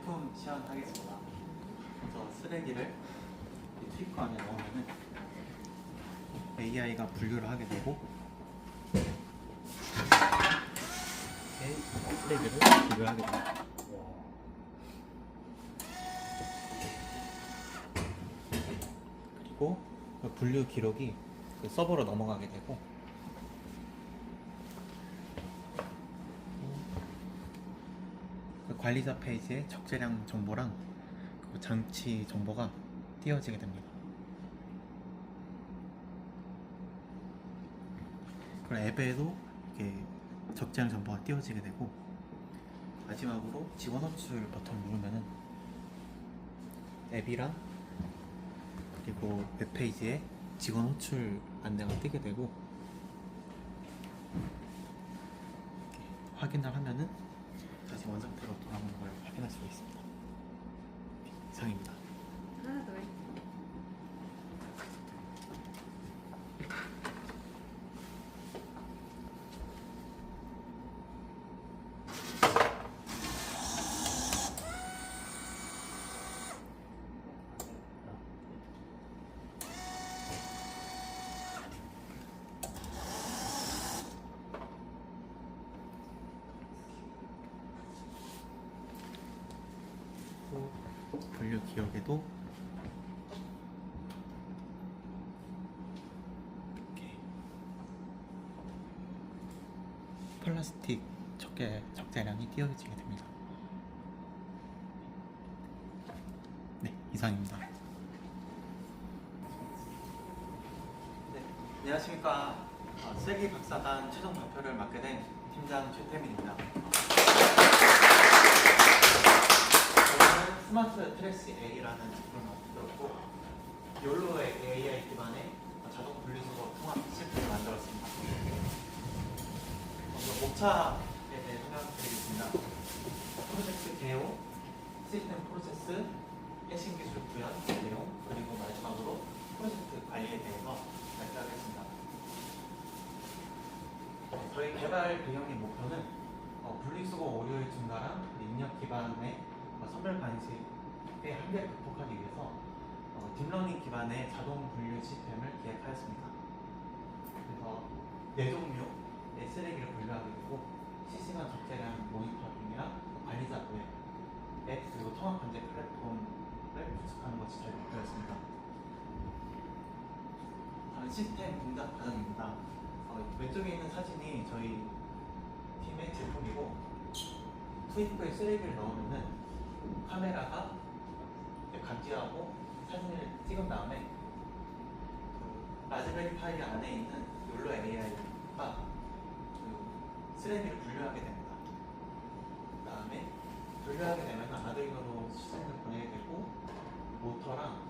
제품 시연하겠습니다. 먼저 쓰레기를 이 트위커 안에 넣으면은 AI가 분류를 하게 되고 쓰레기를 분류를 하게 됩니다. 그리고 그 분류 기록이 그 서버로 넘어가게 되고 그 관리자 페이지에 적재량 정보랑 그 장치 정보가 띄어지게 됩니다. 그리고 앱에도 이게 적재량 정보가 띄어지게 되고 마지막으로 직원 호출 버튼을 누르면은 앱이랑 그리고 웹페이지에 직원 호출 안내가 뜨게 되고 확인을 하면은 다시 원상태로 돌아오는 걸 확인할 수가 있습니다. 이상입니다. 하나 더 해. 분류 기억에도 이렇게 플라스틱 적재량이 띄어지게 됩니다. 네, 이상입니다. 네, 안녕하십니까. 쓰레기 박사단 최종 발표를 맡게 된 팀장 최태민입니다. 스마트 트래시 A라는 제품을 만들었고 욜로의 AI 기반의 자동 분리수거 통합 시스템을 만들었습니다. 먼저 목차에 대해 설명드리겠습니다. 프로젝트 개요, 시스템 프로세스, 해싱 기술 구현, 내용, 그리고 마지막으로 프로젝트 관리에 대해서 말씀하겠습니다. 저희 개발 배경의 목표는 분리수거 오류의 증가랑 입력 기반의 선별 관식의 한계를 극복하기 위해서 딥러닝 기반의 자동 분류 시스템을 기획하였습니다. 그래서 4종류의 쓰레기를 분류하게 되고 실시간 적재량 모니터링이랑 관리자 앱 그리고 통합 관제 플랫폼을 구축하는 것이 저희 목표였습니다. 다음 시스템 동작 과정입니다. 왼쪽에 있는 사진이 저희 팀의 제품이고 트위커에 쓰레기를 넣으면은 카메라가 감지하고 사진을 찍은 다음에 그 라즈베리 파이 안에 있는 욜로 AI가 그 쓰레기를 분류하게 됩니다. 그 다음에 분류하게 되면 아두이노로 시스템을 보내게 되고 모터랑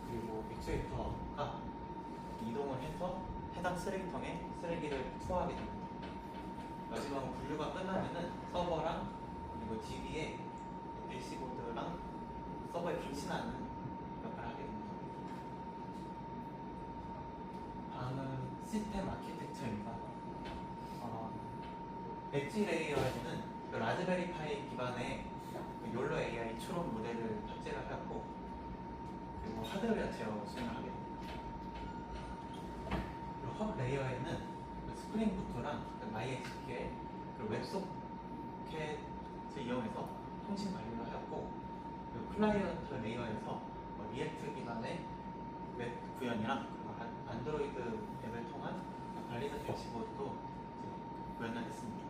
그리고 액추에이터가 이동을 해서 해당 쓰레기통에 쓰레기를 투하하게 됩니다. 마지막으로 분류가 끝나면은 서버랑 그리고 DB에 대시보드랑 서버에 갱신하는 역할을 하게 됩니다. 다음은 시스템 아키텍처입니다. 엣지 레이어에는 라즈베리 파이 기반의 욜로 AI 추론 모델을 탑재를 하였고 그리고 하드웨어 제어 수행을 하게 됩니다. 그리고 헙 레이어에는 스프링 부트랑 MySQL 그리고 웹소켓을 이용해서 통신 관리를 하였고 그리고 클라이언트 레이어에서 리액트 기반의 웹 구현이랑 안드로이드 앱을 통한 관리자 대시보드도 구현을 했습니다.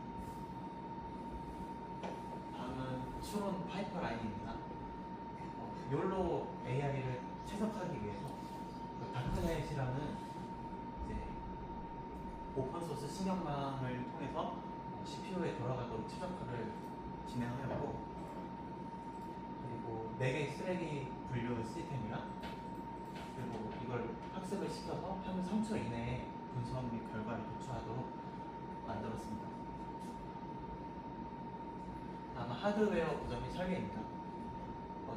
다음은 추론 파이프라인입니다. 욜로 AI를 채석하기 위해서 다크넷이라는 오픈소스 신경망을 통해서 CPU에 돌아가도록 최적화를 진행하였고 그리고 4개의 쓰레기 분류 시스템이랑 그리고 이걸 학습을 시켜서 평균 3초 이내에 분석 및 결과를 도출하도록 만들었습니다. 다음 하드웨어 구조 및 설계입니다.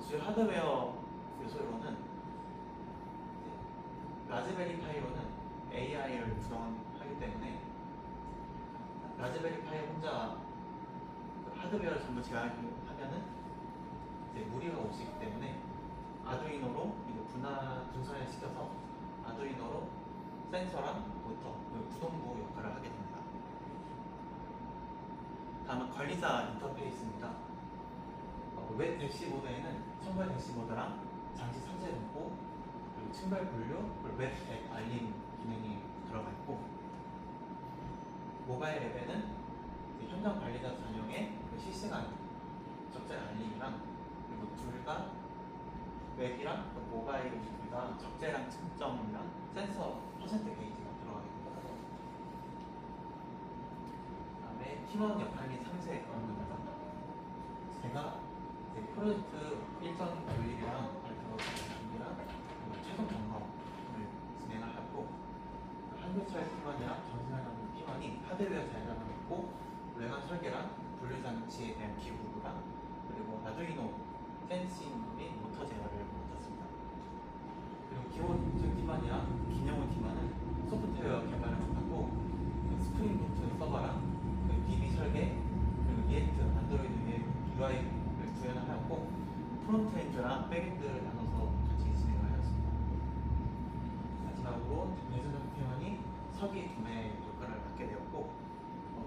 주요 하드웨어 요소로는 라즈베리 파이로는 AI를 구성하기 때문에 라즈베리 파이 혼자 하드웨어를 전부 제어하면은 것이기 때문에 아두이노로 이거 분산을 시켜서 아두이노로 센서랑 모터, 구동부 역할을 하게 됩니다. 다음은 관리자 인터페이스입니다. 웹 대시보드에는 첨발 대시보드랑 장치 상세 정보, 그리고 층별 분류, 그리고 웹 앱 알림 기능이 들어가 있고, 모바일 앱에는 현장 관리자 전용의 실시간 적재 알림이랑, 그리고 둘 다 웹이랑 모바일 둘 다 적재랑 측정이랑 센서 퍼센트 게이지가 들어가 있습니다. 그다음에 팀원 역할 및 상세 업무입니다. 제가 프로젝트 일정 조율이랑 발표 준비랑 최종 점검을 진행을 하고, 한교철 팀원이랑 정신활동 팀원이 하드웨어 자연을 있고 외관 설계랑 분류 장치에 대한 기구랑 그리고 아두이노 센싱 및 모터 제어를 맡았습니다. 그리고 김호준 팀원이랑 김영훈 팀원은 소프트웨어 개발을 맡았고, 스프링 부트 서버랑 DB 설계, 그리고 리액트, 안드로이드 UI를 구현을 하였고, 프론트엔드랑 백엔드를 나눠서 같이 진행을 하였습니다. 마지막으로 배준영 팀원이 설계 구매 역할을 맡게 되었고,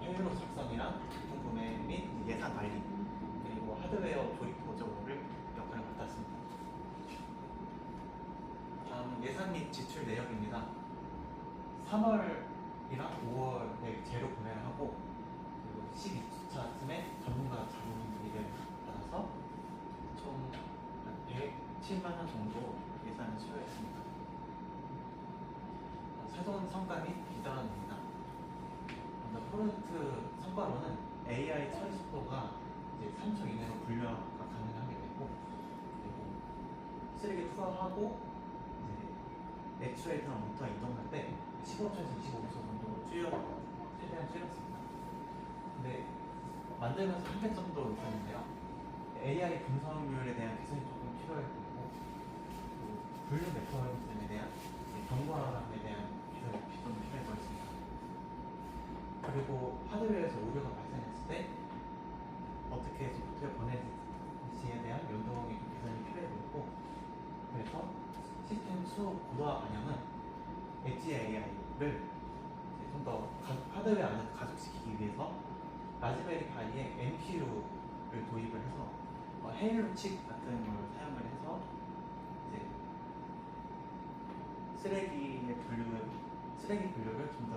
회의록 작성이랑 부품 구매 및 예산 관리, 그리고 하드웨어 조립 보조를 역할을 맡았습니다. 다음 예산 및 지출 내역입니다. 3월이랑 5월에 재료 구매를 하고, 그리고 12차쯤에 전문가 자문비를 받아서 총 107만 원 정도 예산을 소요했습니다. 최종 성과 및 비전입니다. 먼저 프로젝트 성과로는 AI 처리 속도가 이제 3초 이내로 분류가 가능하게 되고, 그리고 쓰레기 투하하고 이제 액추에이터랑 모터 이동할 때 15초에서 25초 정도 최대한 줄였습니다. 근데 만들면서 한계점도 있었는데요. AI 분석률에 대한 개선이 조금 필요했고, 분류 메커니즘에 대한 경과함에 대한 개선이 좀 필요해 보였습니다. 그리고 하드웨어에서 오류가 발생했을 때 어떻게 소프트웨어 보내지에 대한 연동이 개선이 필요해 보였고, 그래서 시스템 수업 고도화 반영은 엣지 AI를 좀 더 하드웨어 안에서 가속시키기 위해서 라즈베리 파이에 NPU를 도입을 해서 헤일로 칩 같은 걸 사용을 해서 이제 쓰레기 분류를 좀 더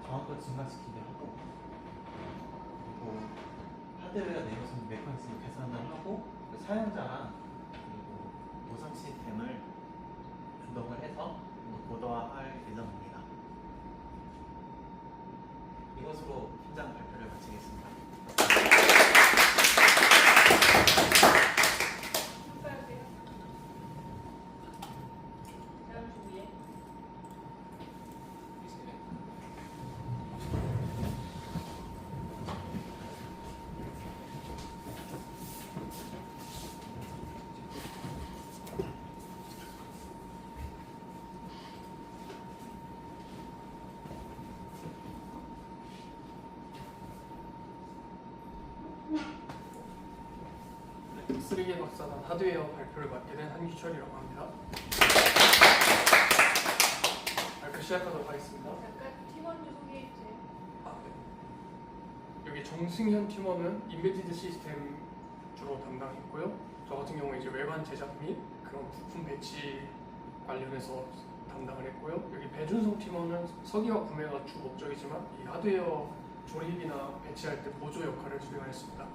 정확도를 증가시키게 하고, 그리고 하드웨어 내구성 메커니즘을 개선을 하고, 사용자랑 그리고 보상 시스템을 연동을 해서 고도화할 예정입니다. 이것으로 현장 발표를 마치겠습니다. 쓰레기 박사단 하드웨어 발표를 맡게 된 한규철이라고 합니다. 발표 시작하도록 하겠습니다. 잠깐 팀원 좀 소개해 주세요. 네. 여기 정승현 팀원은 인베디드 시스템 주로 담당했고요. 저 같은 경우에 이제 외관 제작 및 그런 부품 배치 관련해서 담당을 했고요. 여기 배준성 팀원은 석유화 구매가 주 목적이지만 이 하드웨어 조립이나 배치할 때 보조 역할을 수행을 했습니다.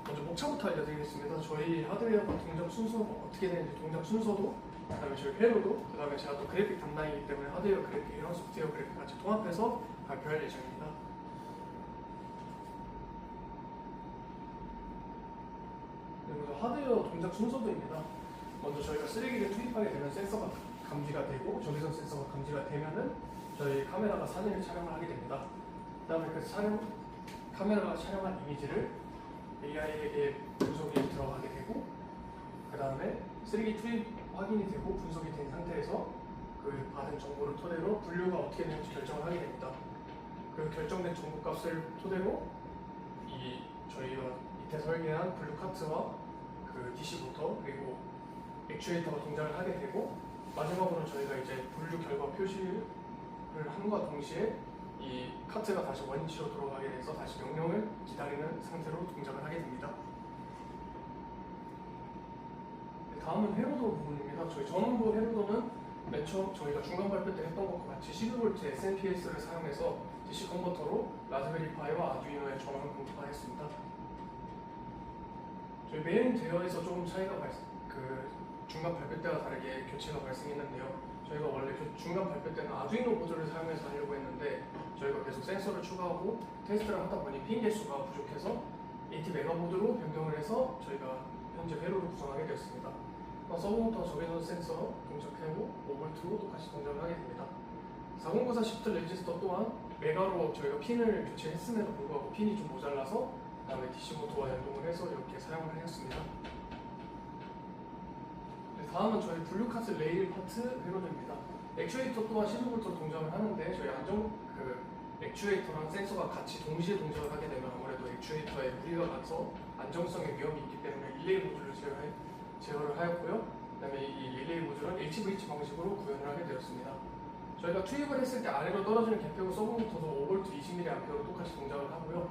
먼저 목차부터 알려드리겠습니다. 저희 하드웨어가 동작 순서가 어떻게 되는지 동작 순서도, 그다음에 저희 회로도, 그다음에 제가 또 그래픽 담당이기 때문에 하드웨어 그래픽이랑 소프트웨어 그래픽 같이 통합해서 발표할 예정입니다. 그리고 하드웨어 동작 순서도입니다. 먼저 저희가 쓰레기를 투입하게 되면 센서가 감지가 되고, 전기선 센서가 감지가 되면은 저희 카메라가 사진을 촬영을 하게 됩니다. 그다음에 그 카메라가 촬영한 이미지를 AI에게 분석이 들어가게 되고, 그 다음에 쓰레기 투입 확인이 되고 분석이 된 상태에서 그 받은 정보를 토대로 분류가 어떻게 되는지 결정을 하게 됩니다. 그 결정된 정보값을 토대로 이 이 저희가 밑에 설계한 블루카트와 그 DC 모터 그리고 액추에이터가 동작을 하게 되고 마지막으로 저희가 이제 분류 결과 표시를 함과 동시에 이 카트가 다시 원위치로 돌아가게 돼서 다시 명령을 기다리는 상태로 동작을 하게 됩니다. 네, 다음은 회로도 부분입니다. 저희 전원부 회로도는 맨 처음 저희가 중간 발표 때 했던 것과 같이 12V SNPS를 사용해서 DC 컨버터로 라즈베리 파이와 아두이노에 전원을 공급하였습니다. 저희 메인 제어에서 조금 차이가 중간 발표 때와 다르게 교체가 발생했는데요. 저희가 원래 중간 발표 때는 아두이노 보드를 사용해서 하려고 했는데 저희가 계속 센서를 추가하고 테스트를 하다 보니 핀 개수가 부족해서 AT 메가보드로 변경을 해서 저희가 현재 회로를 구성하게 되었습니다. 서브모터 적외선 센서 동작하고 5V로 똑같이 동작을 하게 됩니다. 4094 시프트 레지스터 또한 메가로 저희가 핀을 교체했음에도 불구하고 핀이 좀 모자라서 그다음에 DC 모터와 연동을 해서 이렇게 사용을 하였습니다. 네, 다음은 저희 블루카트 레일 파트 회로도입니다. 액추에이터 또한 12V로 동작을 하는데 저희 액추에이터랑 센서가 같이 동시에 동작을 하게 되면 아무래도 액추에이터에 무리가 가서 안정성에 위험이 있기 때문에 릴레이 모듈을 제어를 하였고요. 그다음에 이 릴레이 모듈은 HVH 방식으로 구현을 하게 되었습니다. 저희가 투입을 했을 때 아래로 떨어지는 개폐구 서브모터도 5V 20mA로 똑같이 동작을 하고요.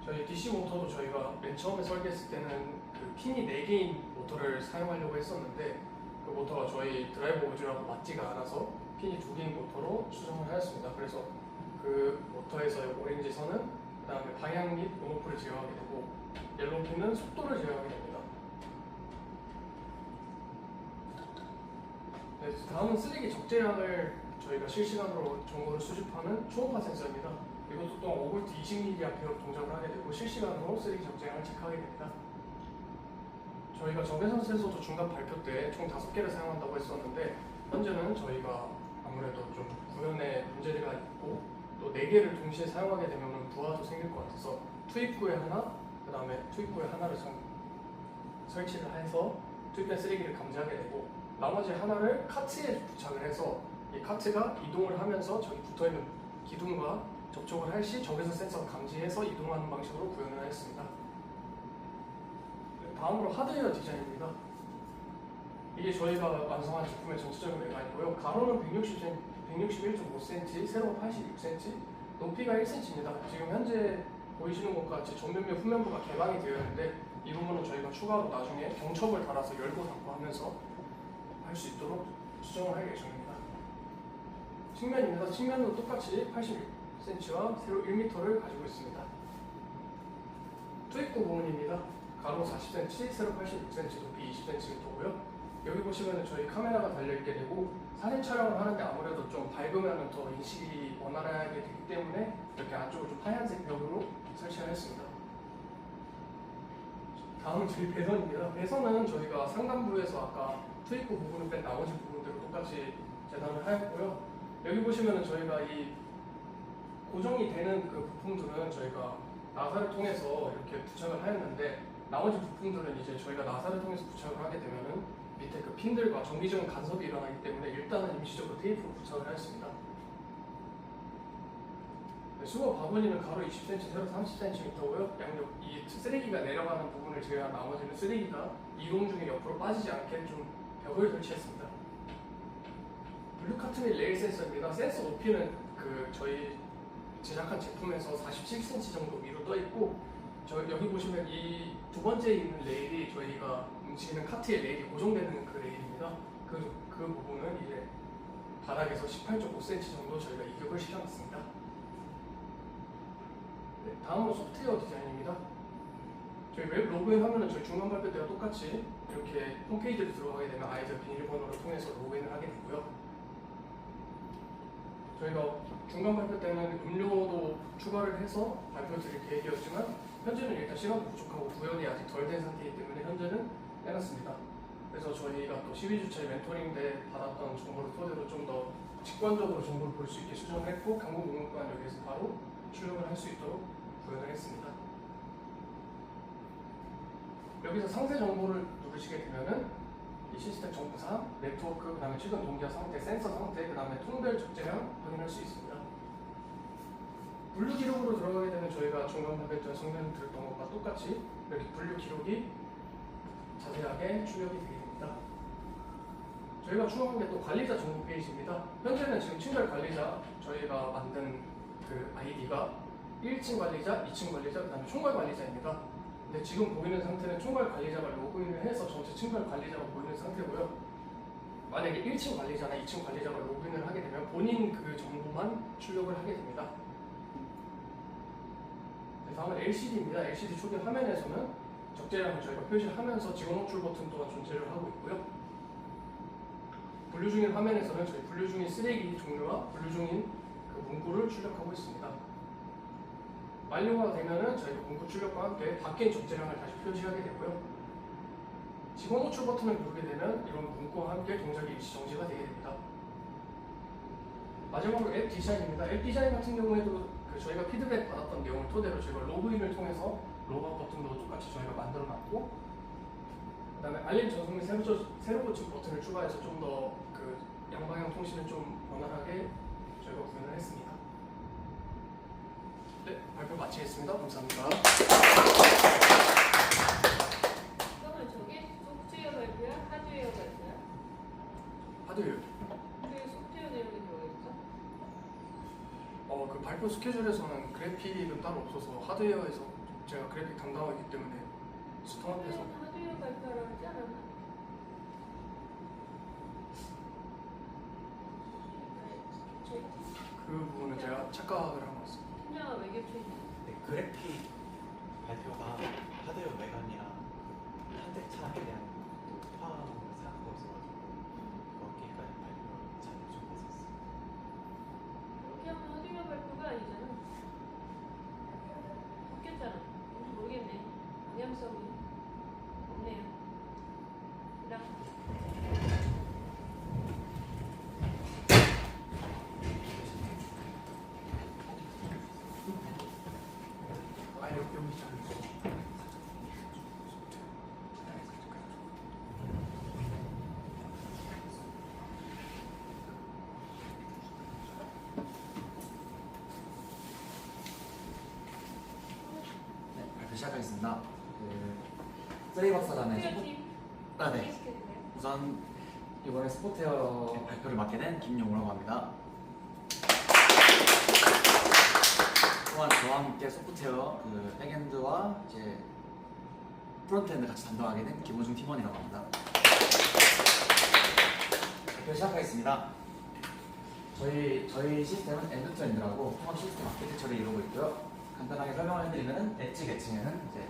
저희 DC 모터도 저희가 맨 처음에 설계했을 때는 그 핀이 4개인 모터를 사용하려고 했었는데 그 모터가 저희 드라이버 모듈하고 맞지가 않아서 핀이 2개인 모터로 수정을 하였습니다. 그래서 그 모터에서의 오렌지 선은 그 다음에 방향 및 온오프를 제어하게 되고 옐로우 핀은 속도를 제어하게 됩니다. 네, 다음은 쓰레기 적재량을 저희가 실시간으로 정보를 수집하는 초음파 센서입니다. 이것도 또한 5V 20mA로 동작을 하게 되고 실시간으로 쓰레기 적재량을 체크하게 됩니다. 저희가 적외선 센서도 중간 발표 때 총 5개를 사용한다고 했었는데 현재는 저희가 아무래도 좀 구현에 문제가 있고 또 4개를 동시에 사용하게 되면 부하도 생길 것 같아서 투입구에 하나, 그 다음에 투입구에 하나를 설치를 해서 투입된 쓰레기를 감지하게 되고 나머지 하나를 카트에 부착을 해서 이 카트가 이동을 하면서 저기 붙어있는 기둥과 접촉을 할 시 적외선 센서가 감지해서 이동하는 방식으로 구현을 하였습니다. 다음으로 하드웨어 디자인입니다. 이게 저희가 완성한 제품의 전체적인 외관이고요. 가로는 161.5cm, 세로가 86cm, 높이가 1cm입니다. 지금 현재 보이시는 것과 같이 전면면 후면부가 개방이 되어 있는데 이 부분은 저희가 추가로 나중에 경첩을 달아서 열고 닫고 하면서 할 수 있도록 수정을 할 예정입니다. 측면입니다. 측면도 똑같이 86cm와 세로 1m를 가지고 있습니다. 투입구 부분입니다. 가로 40cm, 세로 86cm, 높이 20cm고요. 여기 보시면 저희 카메라가 달려있게 되고 사진 촬영을 하는데 아무래도 좀 밝으면 더 인식이 원활하게 되기 때문에 이렇게 안쪽을 좀 하얀색 벽으로 설치를 했습니다. 다음은 저희 배선입니다. 배선은 저희가 상단부에서 아까 투입구 부분을 뺀 나머지 부분대로 똑같이 재단을 하였고요. 여기 보시면 저희가 이 고정이 되는 그 부품들은 저희가 나사를 통해서 이렇게 부착을 하였는데 나머지 부품들은 이제 저희가 나사를 통해서 부착을 하게 되면은 밑에 그 핀들과 정기적인 간섭이 일어나기 때문에 일단은 임시적으로 테이프로 부착을 하였습니다. 네, 수거 바구니는 가로 20cm, 세로 30cm고요. 양옆 이 쓰레기가 내려가는 부분을 제외한 나머지는 쓰레기가 이동 중에 옆으로 빠지지 않게 좀 벽을 설치했습니다. 블루카트 및 레일 센서입니다. 센서 높이는 그 저희 제작한 제품에서 47cm 정도 위로 떠 있고 여기 보시면 이 두 번째 있는 레일이 저희가 움직이는 카트의 레일이 고정되는 그 레일입니다. 그 부분은 이제 바닥에서 18.5cm 정도 저희가 이격을 시켜놨습니다. 네, 다음은 소프트웨어 디자인입니다. 저희 웹 로그인 하면은 저희 중간 발표 때와 똑같이 이렇게 홈페이지를 들어가게 되면 아이들 비밀번호를 통해서 로그인을 하게 되고요. 저희가 중간 발표 때는 음료도 추가를 해서 발표 드릴 계획이었지만 현재는 일단 시간도 부족하고 구현이 아직 덜 된 상태이기 때문에 현재는 빼놨습니다. 그래서 저희가 또 12주차에 멘토링 때 받았던 정보를 토대로 좀 더 직관적으로 정보를 볼 수 있게 수정을 했고 광고 목록 또한 여기에서 바로 출력을 할 수 있도록 구현을 했습니다. 여기서 상세 정보를 누르시게 되면은 이 시스템 정보사항, 네트워크, 그 다음에 최근 동기화 상태, 센서 상태, 그 다음에 통별 적재량 확인할 수 있습니다. 분류 기록으로 들어가게 되면 저희가 중간 답변 설명드렸던 것과 똑같이 이렇게 분류 기록이 자세하게 출력이 되게 됩니다. 저희가 추가한 게 또 관리자 정보 페이지입니다. 현재는 지금 친절 관리자 저희가 만든 그 아이디가 1층 관리자, 2층 관리자, 그 다음에 총괄 관리자입니다. 근데 지금 보이는 상태는 총괄 관리자가 로그인을 해서 전체 친절 관리자가 보이는 상태고요. 만약에 1층 관리자나 2층 관리자가 로그인을 하게 되면 본인 그 정보만 출력을 하게 됩니다. 네, 다음은 LCD입니다. LCD 초기 화면에서는 적재량을 저희가 표시하면서 직원 호출 버튼 또한 존재를 하고 있고요. 분류 중인 화면에서는 저희 분류 중인 쓰레기 종류와 분류 중인 그 문구를 출력하고 있습니다. 완료가 되면은 저희가 문구 출력과 함께 바뀐 적재량을 다시 표시하게 되고요. 직원 호출 버튼을 누르게 되면 이런 문구와 함께 동작이 일시 정지가 되게 됩니다. 마지막으로 앱 디자인입니다. 앱 디자인 같은 경우에도 그 저희가 피드백 받았던 내용을 토대로 저희가 로그인을 통해서 로그아웃 버튼도 똑같이 저희가 만들어 놨고, 그 다음에 알림 전송및 새로 고침 버튼을 추가해서 좀 더 그 양방향 통신을 좀 원활하게 저희가 구현을 했습니다. 네, 발표 마치겠습니다. 감사합니다. 그러면 저게 소프트웨어 발표야? 하드웨어 발표야? 하드웨어. 왜 소프트웨어 내용이 들어가 있어? 그 발표 스케줄에서는 그래픽은 따로 없어서 하드웨어에서 제가 그래픽 담당하기 때문에 통합해서 하드웨어 발표라고 하지 않았나? 그 부분은 제가 착각을 한 것 같습니다. 팀장아 왜 겹쳐 있냐? 네, 그래픽 발표가 하드웨어 외관이랑 현대차에 대한 파악을 생각하고 있어가지고 거기까지 발표를 잘 못했었어요. 그렇게 하면 하드웨어 발표가 아니잖아. 바뀌었잖아. 뭔지 모르겠네. 방향성이 없네요. 그다음 여기 잘 있어. 네, 발표 시작하겠습니다. 쓰레기 박사단의 소프트웨어 팀 네. 소개시켜주세요. 우선 이번에 스포테어 발표를 맡게 된 김용우라고 합니다. 또한 저와 함께 소프트웨어 그 백엔드와 이제 프론트엔드 같이 담당하게 된 김호중 팀원이라고 합니다. 발표 시작하겠습니다. 저희 시스템은 엔드투엔드라고 통합 시스템 아키텍처를 이루고 있고요. 간단하게 설명을 해드리면 엣지 계층에는 이제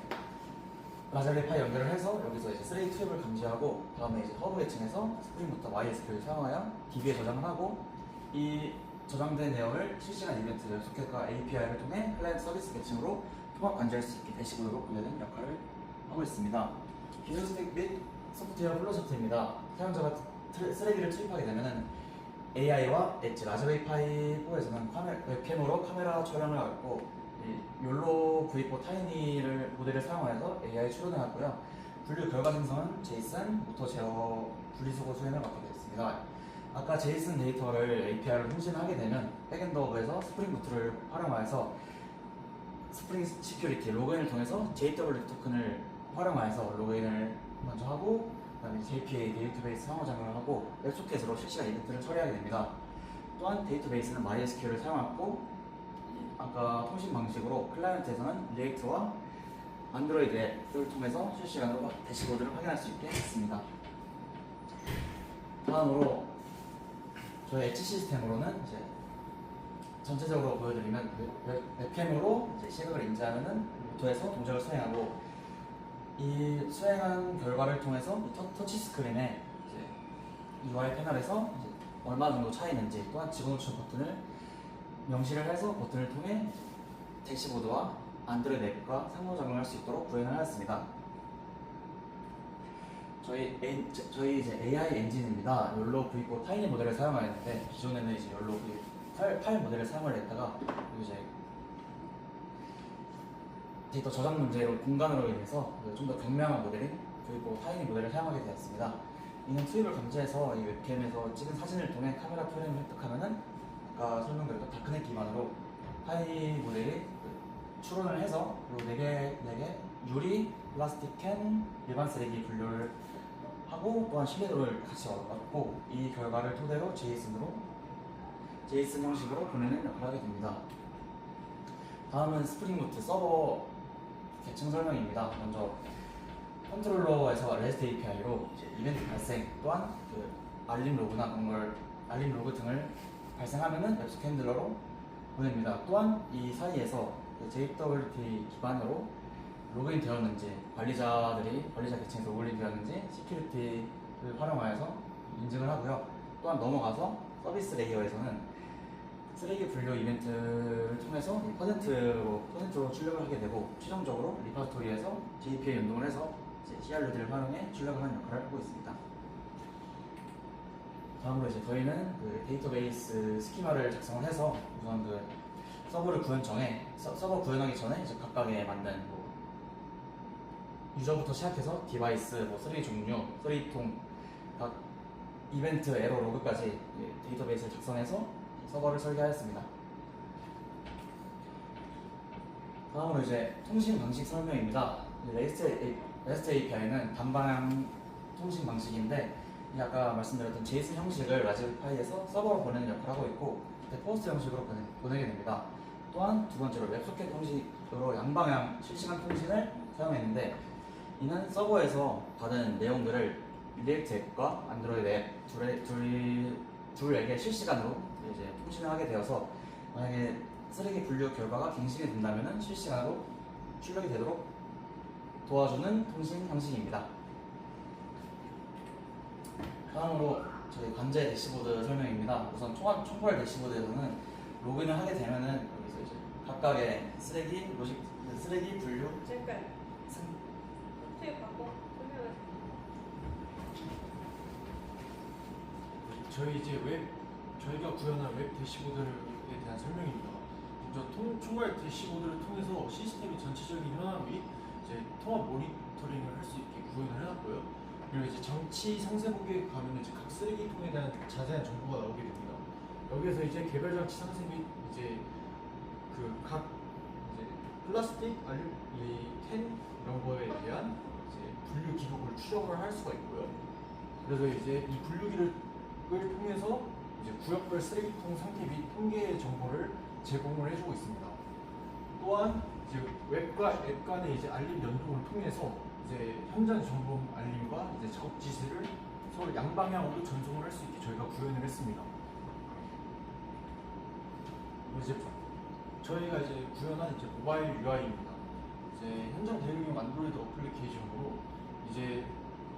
라즈베리 파이 연결을 해서 여기서 이제 쓰레기 투입을 감지하고, 다음에 이제 허브 계층에서 스프링부터 MySQL을 사용하여 DB에 저장을 하고, 이 저장된 내용을 실시간 이벤트 소켓과 API를 통해 클라이언트 서비스 계층으로 통합 관리할 수 있게 대시보드로 분류되는 역할을 하고 있습니다. 기술 스택 및 소프트웨어 플로우차트입니다. 사용자가 쓰레기를 투입하게 되면은 AI와 엣지 라즈베리 파이 4에서는 웹캠으로 카메라 촬영을 하고, 이 욜로 V4 타이니를 모델을 사용하여서 AI 추론을 하고요. 분류 결과 생성은 제이슨, 모터 제어 분리수거 수행을 맡게 되었습니다. 아까 제이슨 데이터를 API로 통신하게 되면 백엔드업에서 스프링 부트를 활용하여서 스프링 시큐리티 로그인을 통해서 JWT 토큰을 활용하여서 로그인을 먼저 하고, 그다음에 JPA 데이터베이스 상호작용을 하고 웹소켓으로 실시간 이벤트를 처리하게 됩니다. 또한 데이터베이스는 MySQL을 사용하고, 아까 통신 방식으로 클라이언트에서는 리액트와 안드로이드 앱을 통해서 실시간으로 대시보드를 확인할 수 있게 했습니다. 다음으로 저희 엣지 시스템으로는 이제 전체적으로 보여드리면 웹캠으로 이제 시각을 인지하면은 모터에서 동작을 수행하고, 이 수행한 결과를 통해서 이 터치 스크린에 이제 UI 패널에서 이제 얼마 정도 차이는지, 또한 직원 호출 버튼을 명시를 해서 버튼을 통해 대시보드와 안드로이드 앱과 상호작용할 수 있도록 구현을 하였습니다. 저희 이제 AI 엔진입니다. 욜로 V4 타이니 모델을 사용하였는데, 기존에는 이제 욜로 V8 모델을 사용을 했다가 이제 데이터 저장 문제로 공간으로 인해서 좀 더 경량한 모델인 V4 타이니 모델을 사용하게 되었습니다. 이는 투입을 감지해서 이 웹캠에서 찍은 사진을 통해 카메라 프레임을 획득하면은 아까 설명드렸던 다크넷 기반으로 파이 모델이 추론을 해서 그리고 4개 유리, 플라스틱 캔, 일반 쓰레기 분류를 하고 또한 신뢰도를 같이 얻고 이 결과를 토대로 제이슨 형식으로 보내는 역할을 하게 됩니다. 다음은 스프링부트 서버 계층 설명입니다. 먼저 컨트롤러에서 REST API로 이벤트 발생 또한 그 알림 로그나 알림 로그 등을 발생하면은 웹소켓 핸들러로 보냅니다. 또한 이 사이에서 JWT 기반으로 로그인 되었는지 관리자 계층에서 로그인 되었는지 시큐리티를 활용하여서 인증을 하고요. 또한 넘어가서 서비스 레이어에서는 쓰레기 분류 이벤트를 통해서 퍼센트로 출력을 하게 되고 최종적으로 리파토리에서 JPA 연동을 해서 CRUD를 활용해 출력을 하는 역할을 하고 있습니다. 다음으로 이제 저희는 그 데이터베이스 스키마를 작성을 해서 우선 그 서버를 서버 구현하기 전에 이제 각각의 만든 유저부터 시작해서 디바이스, 쓰레기 종류, 쓰레기통, 각 이벤트, 에러 로그까지 데이터베이스를 작성해서 서버를 설계하였습니다. 다음으로 이제 통신 방식 설명입니다. REST API는 단방향 통신 방식인데 아까 말씀드렸던 제이슨 형식을 라즈파이에서 서버로 보내는 역할을 하고 있고 포스트 형식으로 보내게 됩니다. 또한 두 번째로 웹소켓 형식으로 양방향 실시간 통신을 사용했는데 이는 서버에서 받은 내용들을 리액트 앱과 안드로이드 앱 둘에게 실시간으로 이제 통신을 하게 되어서 만약에 쓰레기 분류 결과가 갱신이 된다면 실시간으로 출력이 되도록 도와주는 통신 형식입니다. 다음으로 저희 관제 대시보드 설명입니다. 우선 총괄 대시보드에서는 로그인을 하게 되면은 여기서 이제 각각의 쓰레기 분류 잠깐. 어떻게 바꿔? 설명하세요. 저희가 구현한 웹 대시보드에 대한 설명입니다. 먼저 총괄 대시보드를 통해서 시스템의 전체적인 현황 및 이제 통합 모니터링을 할 수 있게 구현을 해놨고요. 그리고 이제 장치 상세보기에 가면 이제 각 쓰레기통에 대한 자세한 정보가 나오게 됩니다. 여기에서 이제 개별 장치 상세 및 이제 각 플라스틱, 캔 이런 거에 대한 이제 분류 기록을 추적을 할 수가 있고요. 그래서 이제 이 분류기를 통해서 이제 구역별 쓰레기통 상태 및 통계 정보를 제공을 해주고 있습니다. 또한 이제 웹과 앱 간의 이제 알림 연동을 통해서 이제 현장 점검 알림과 이제 작업 지시를 서로 양방향으로 전송을 할 수 있게 저희가 구현을 했습니다. 이제 저희가 이제 구현한 이제 모바일 UI입니다. 이제 현장 대응용 안드로이드 어플리케이션으로 이제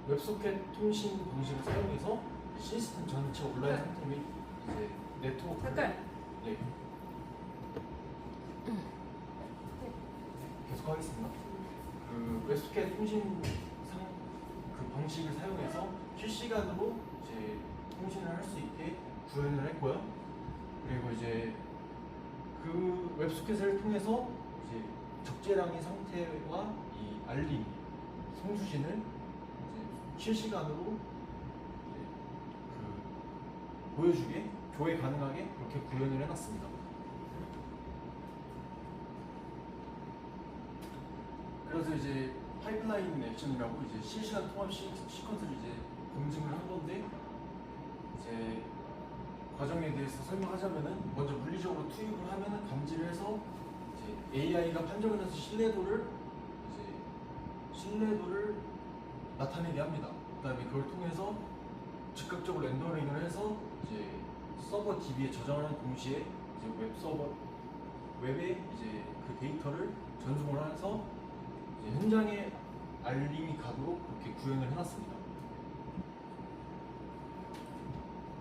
웹소켓 통신 방식을 사용해서 시스템 전체 온라인 상태 및 이제 네트워크 네. 계속하겠습니다. 그 웹소켓 통신 방식을 사용해서 실시간으로 이제 통신을 할 수 있게 구현을 했고요. 그리고 이제 그 웹소켓을 통해서 이제 적재량의 상태와 이 알림, 송수신을 이제 실시간으로 이제 보여주게 조회 가능하게 그렇게 구현을 해놨습니다. 그래서 이제 파이프라인 액션이라고 이제 실시간 통합 시퀀스를 이제 검증을 한 건데 이제 과정에 대해서 설명하자면은 먼저 물리적으로 투입을 하면은 감지를 해서 이제 AI가 판정을 해서 신뢰도를 나타내게 합니다. 그다음에 그걸 통해서 즉각적으로 렌더링을 해서 이제 서버 DB에 저장하는 동시에 이제 웹에 이제 그 데이터를 전송을 해서 이제 현장에 알림이 가도록 그렇게 구현을 해놨습니다.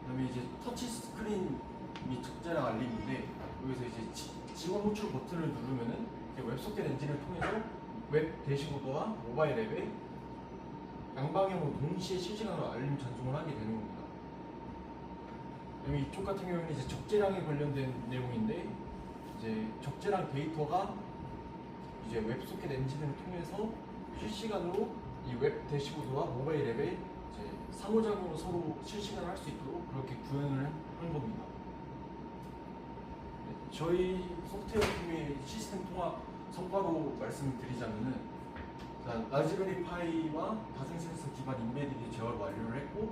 그다음에 이제 터치 스크린 및 적재량 알림인데 여기서 이제 지원 호출 버튼을 누르면은 웹소켓 엔진을 통해서 웹 대시보드와 모바일 앱에 양방향으로 동시에 실시간으로 알림 전송을 하게 되는 겁니다. 이쪽 같은 경우는 이제 적재량에 관련된 내용인데 이제 적재량 데이터가 이제 웹소켓 엔진을 통해서 실시간으로 이 웹 대시보드와 모바일 앱에 이제 상호작용으로 서로 실시간을 할 수 있도록 그렇게 구현을 한 겁니다. 저희 소프트웨어 팀의 시스템 통합 성과로 말씀을 드리자면은 라즈베리 파이와 다중 센서 기반 인베디드 제어를 완료를 했고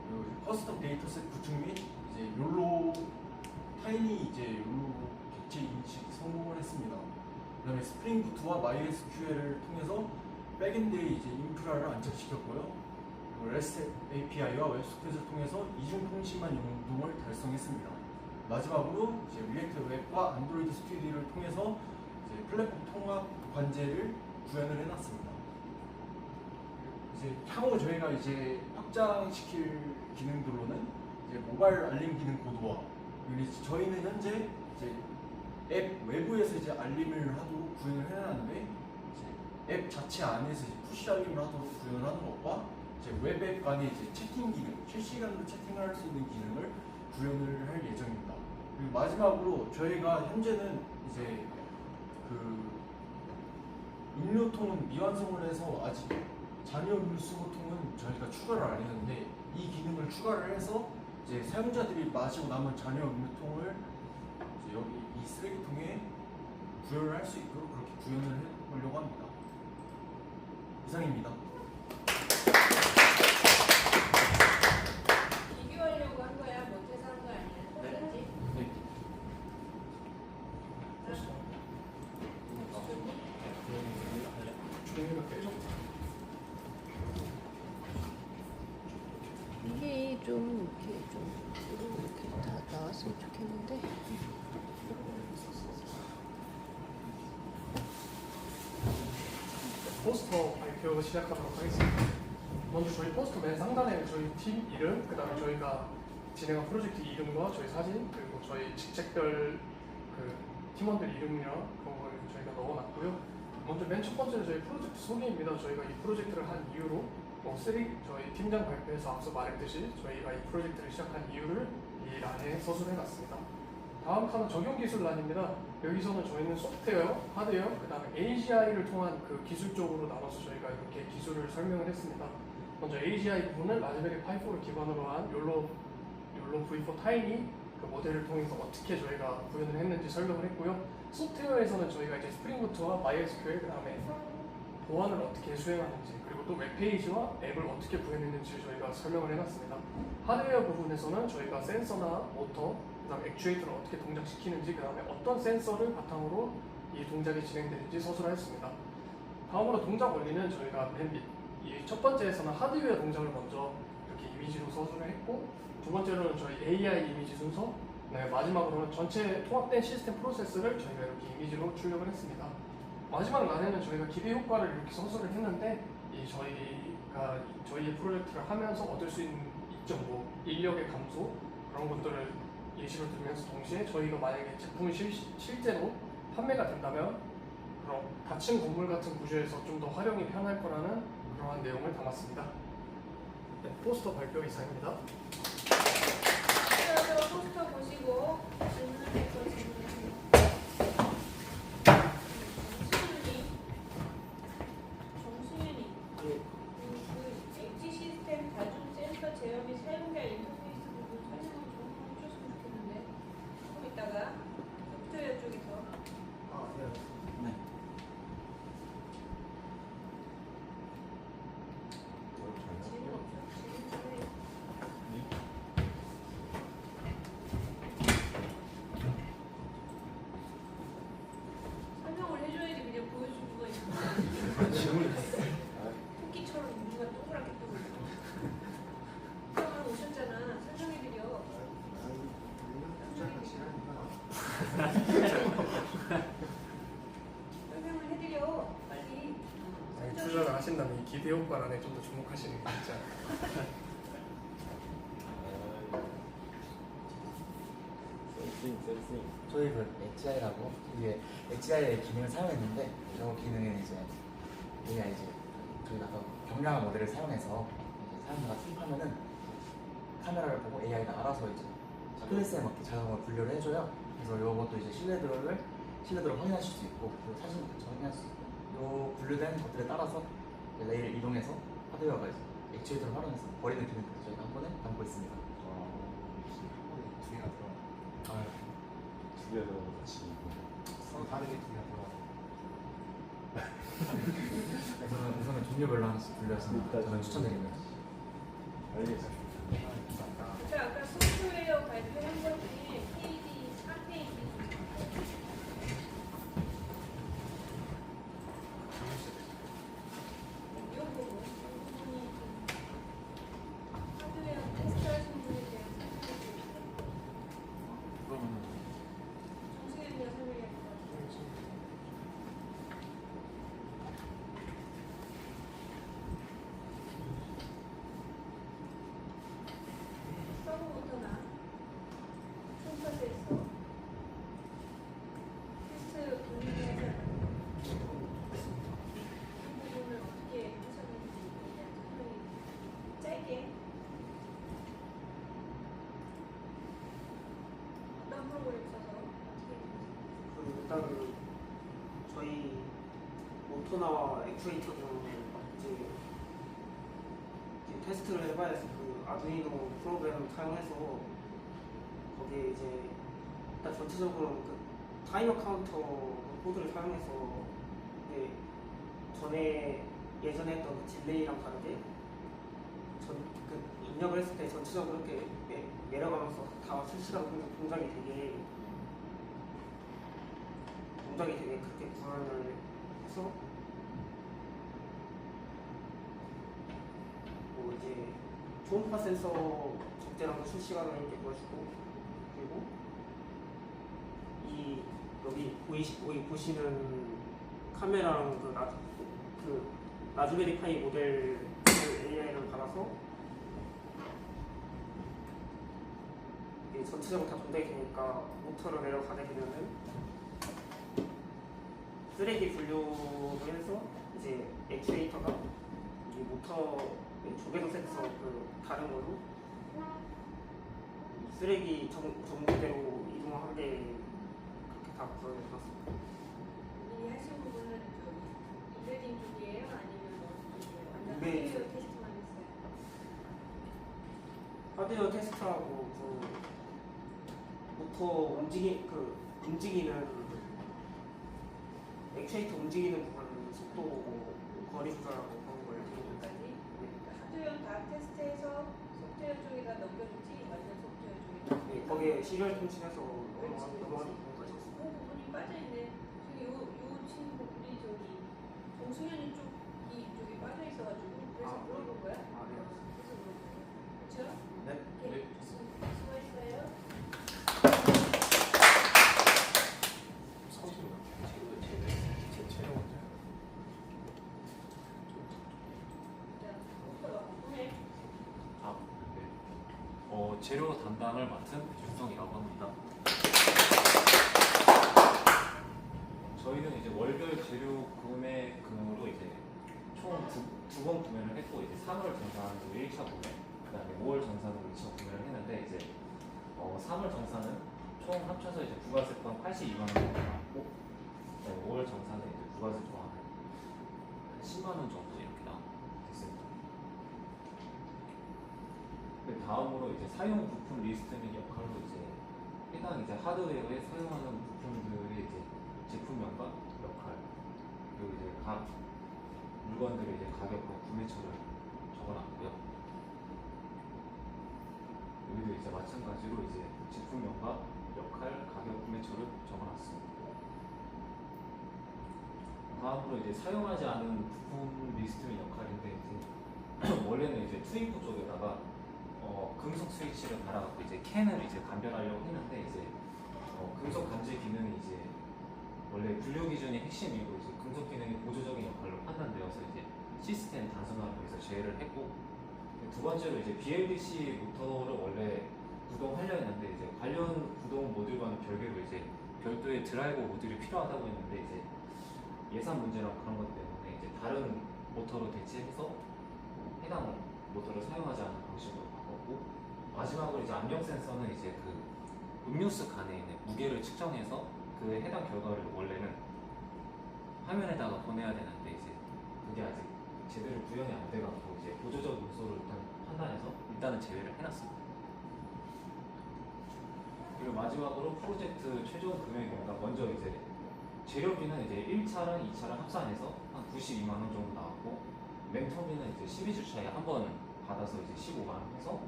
그리고 커스텀 데이터셋 구축 및 이제 욜로 타이니 이제 욜로 객체 인식 성공을 했습니다. 그다음에 스프링 부트와 MySQL을 통해서 백엔드에 이제 인프라를 안착시켰고요. 그리고 REST API와 웹소켓을 통해서 이중 통신만 연동을 달성했습니다. 마지막으로 이제 리액트 웹과 안드로이드 스튜디오를 통해서 이제 플랫폼 통합 관제를 구현을 해놨습니다. 이제 향후 저희가 이제 확장시킬 기능들로는 이제 모바일 알림 기능 고도화. 그리고 저희는 현재 이제 앱 외부에서 이제 알림을 하도록 구현을 해놨는데 이제 앱 자체 안에서 이제 푸시 알림을 하도록 구현을 하는 것과 이제 웹앱 간의 이제 채팅 기능, 실시간으로 채팅을 할 수 있는 기능을 구현을 할 예정입니다. 그리고 마지막으로 저희가 현재는 이제 그 음료통은 미완성을 해서 아직 잔여 음료수거통은 저희가 추가를 안 했는데 이 기능을 추가를 해서 이제 사용자들이 마시고 남은 잔여 음료통을 이제 여기 이 쓰레기통에 구현을 할 수 있도록 그렇게 구현을 해보려고 합니다. 이상입니다. 비교하려고 한 거야? 못해서 한 거 아니야? 똑같지? 네. 종이가 깨졌다. 이게 좀 이렇게 다 나왔으면 좋겠는데. 포스터 발표 시작하도록 하겠습니다. 먼저 저희 포스터 맨 상단에 저희 팀 이름, 그 다음에 저희가 진행한 프로젝트 이름과 저희 사진, 그리고 저희 직책별 그 팀원들 이름이랑 그런 걸 저희가 넣어놨고요. 먼저 맨 첫 번째는 저희 프로젝트 소개입니다. 저희가 이 프로젝트를 한 이유로 저희 팀장 발표에서 앞서 말했듯이 저희가 이 프로젝트를 시작한 이유를 이 란에 서술해놨습니다. 다음 칸은 적용 기술란입니다. 여기서는 저희는 소프트웨어, 하드웨어, 그 다음에 AGI를 통한 그 기술적으로 나눠서 저희가 이렇게 기술을 설명을 했습니다. 먼저 AGI 부분은 라즈베리 파이4를 기반으로 한 욜로 V4 타이니 그 모델을 통해서 어떻게 저희가 구현을 했는지 설명을 했고요. 소프트웨어에서는 저희가 이제 스프링부트와 MySQL, 그 다음에 보안을 어떻게 수행하는지, 그리고 또 웹페이지와 앱을 어떻게 구현했는지 저희가 설명을 해놨습니다. 하드웨어 부분에서는 저희가 센서나 모터, 그 다음에 액추에이터를 어떻게 동작시키는지, 그 다음에 어떤 센서를 바탕으로 이 동작이 진행되는지 서술하였습니다. 다음으로 동작 원리는 저희가 맨 밑, 이 첫 번째에서는 하드웨어 동작을 먼저 이렇게 이미지로 서술을 했고, 두 번째로는 저희 AI 이미지 순서, 네, 마지막으로는 전체 통합된 시스템 프로세스를 저희가 이렇게 이미지로 출력을 했습니다. 마지막 란에는 저희가 기대 효과를 이렇게 서술을 했는데, 저희가 저희의 프로젝트를 하면서 얻을 수 있는 이점뭐 인력의 감소 그런 것들을 예시로 들면서 동시에 저희가 만약에 제품이 실제로 판매가 된다면 그런 닫힌 건물 같은 구조에서 좀 더 활용이 편할 거라는 그러한 내용을 담았습니다. 네, 포스터 발표 이상입니다. 그래서 포스터 보시고 질문할 거 질문해주세요. 정수윤이 그 엣지 시스템 다중 센서 제어 및 사용자 인터페이스 부분 설명을 좀 해주셨으면 좋겠는데 조금 이따가 소프트웨어 쪽에서 네. 질문 없죠? 질문 좀 설명을 해줘야지 그냥 보여줄 수가 있는 토끼처럼 눈가 동그랗게 뜨고 있어. 설명을 오셨잖아. 설명해드려. 설명을 해드려. 빨리. 투자를 하신다면 이 기대 효과란에 좀 더 주목하시는 게 진짜. 저희 그 HI라고 이게 HI의 기능을 사용했는데 이 기능은 이제 우리가 이제 저희가 경량한 모델을 사용해서 이제 사용자가 투입하면은 카메라를 보고 AI가 알아서 이제 클래스에 맞게 자동으로 분류를 해줘요. 그래서 이것도 이제 신뢰도를 확인하실 수 있고 그리고 사진도 같이 확인할 수 있고 이 분류된 것들에 따라서 레일을 이동해서 하드웨어가 이제 액추에이터를 활용해서 버리는 기능을 저희가 한 번에 담고 있습니다. 두 개가 들어. 아, 집에서 같이 서로 다르게 들려서 우선은 종류별로 하나씩 불려서 저는 추천드립니다. 알겠습니다. 자, 아까 소프트웨어 발표한 것 중에 페이지 4페이지 이 부분이 하드웨어 테스트하신 분에 대한 그러면 정수현이가 설명해 줄 것 같아요. 서브부터나 총파스에서 테스트 분리를 하지 않았고 이 부분을 어떻게 하셨는지에 대한 설명이 짧게 어떤 프로그램 써서 어떻게 했는지 일단 저희 모토나와 액추에이터 등을 이제 테스트를 해봐야 해서 그 아두이노 프로그램을 사용해서 거기에 이제 일단 전체적으로 그 타이머 카운터 코드를 사용해서 이게 예전에 했던 그 딜레이랑 다르게 그 입력을 했을 때 전체적으로 이렇게 내려가면서 다 실시간 동작이 되게 그렇게 구현을 해서 뭐 이제 초음파 센서 적재랑도 실시간으로 이렇게 보여주고, 그리고 여기 보시는 카메라랑 그 라즈베리 파이 모델 AI를 받아서 이게 전체적으로 다 동작이 되니까 모터로 내려가게 되면은 쓰레기 분류를 해서 이제 액추에이터가 이 모터 조개도 센서 그 다른 걸로 쓰레기 정지대로 이동하게 그렇게 다 구현해놨습니다. 미리 하신 부분은 저기 인베딩 쪽이에요? 아니면 어디 쪽이에요? 완전 인베딩 하드웨어 테스트만 했어요? 하드웨어 테스트하고 모터 움직이는 액추에이터 움직이는 부분 속도 거리 조절하고 그런 걸 지금까지 하드웨어 다 테스트해서 소프트웨어 쪽에다 넘겨주지 완전 소프트웨어 쪽에다 거기에 시리얼 통신해서 그렇지, 넘어가는 그렇지. 부분까지 있습니다. 그 부분이 빠져있네. 저기 요 친구들이 저기 정승현이 쪽이 빠져있어가지고 그래서 물어본 거야? 네. 그래서 물어본 거야. 그렇죠? 네. 오케이. 수고했어요. 자, 오빠가 궁금해. 재료 담당을 맡은 배준성이라고 합니다. 저희는 이제 월별 재료 구매금으로 이제 총 두 번 구매를 했고, 이제 3월 정산으로 1차 구매, 그다음에 5월 정산으로 2차 구매를 했는데, 이제 3월 정산은 총 합쳐서 이제 부가세권 82만 원 정도 나왔고, 5월 정산은 이제 부가세권 한 10만 원 정도 이렇게 됐습니다. 다음으로 이제 사용 부품 리스트 및 역할로 이제 해당 이제 하드웨어에 사용하는 부품들의 이제 제품명과 역할, 그리고 이제 각 물건들의 이제 가격과 구매처를 적어놨고요. 여기도 이제 마찬가지로 이제 제품명과 역할, 가격, 구매처를 적어놨습니다. 다음으로 이제 사용하지 않은 부품 리스트 및 역할인데, 이제 원래는 이제 투입부 쪽에다가 금속 스위치를 달아갖고 이제 캔을 이제 감별하려고 했는데, 이제 금속 감지 기능이 이제 원래 분류 기준이 핵심이고, 이제 금속 기능이 보조적인 역할로 판단되어서 이제 시스템 단순화를 위해서 제외를 했고, 두 번째로 이제 BLDC 모터를 원래 구동하려 했는데, 이제 관련 구동 모듈과는 별개로 이제 별도의 드라이버 모듈이 필요하다고 했는데, 이제 예산 문제랑 그런 것 때문에 이제 다른 모터로 대체해서 해당 모터를 사용하지 않는 방식으로 바꿨고, 마지막으로 이제 압력 센서는 이제 그 음료수 칸에 있는 무게를 측정해서 그 해당 결과를 원래는 화면에다가 보내야 되는데, 이제 그게 아직 제대로 구현이 안 돼갖고 이제 보조적 요소를 일단 판단해서 일단은 제외를 해놨습니다. 그리고 마지막으로 프로젝트 최종 금액입니다. 먼저 이제 재료비는 이제 1차랑 2차랑 합산해서 한 92만 원 정도 나왔고, 멘토비는 이제 12주차에 한 번 받아서 이제 15만 원 해서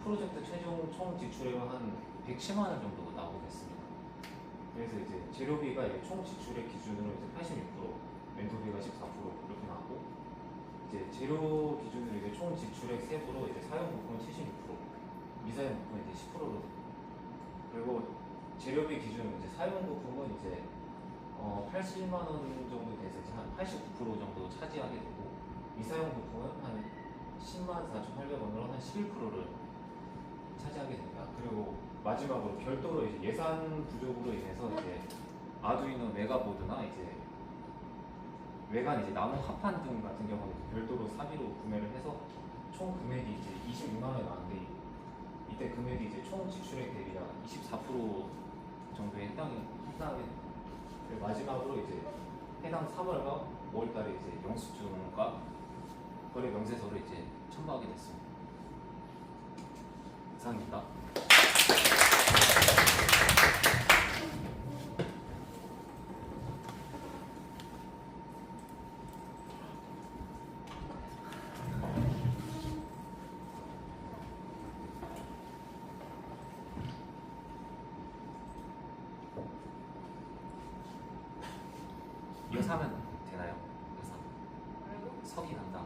프로젝트 최종 총 지출액은 한 110만 원 정도 나오겠습니다. 그래서 이제 재료비가 이제 총 지출액 기준으로 이제 86%, 멘토비가 14% 이렇게 나왔고, 이제 재료 기준으로 이제 총 지출액 세부로 이제 사용 부품은 76%, 미사용 부품은 이제 10%로 그리고 재료비 기준 이제 사용 부품은 이제 80만 원 정도 돼서 이제 한 89% 정도 차지하게 되고, 미사용 부품은 한 10만 4,800원으로 한 11%를 차지하게 됩니다. 그리고 마지막으로 별도로 이제 예산 부족으로 인해서 이제 아두이노 메가보드나 이제 외관 이제 나무 합판 등 같은 경우는 별도로 사비로 구매를 해서 총 금액이 이제 26만 원이 나왔는데, 이때 금액이 이제 총 지출액 대비 약 24% 정도에 해당하게 됩니다. 그리고 마지막으로 이제 해당 3월과 5월달에 이제 영수증과 거래 명세서를 이제 첨부하게 됐습니다. 이상입니다. 여사면 되나요? 여사. 석이 난다.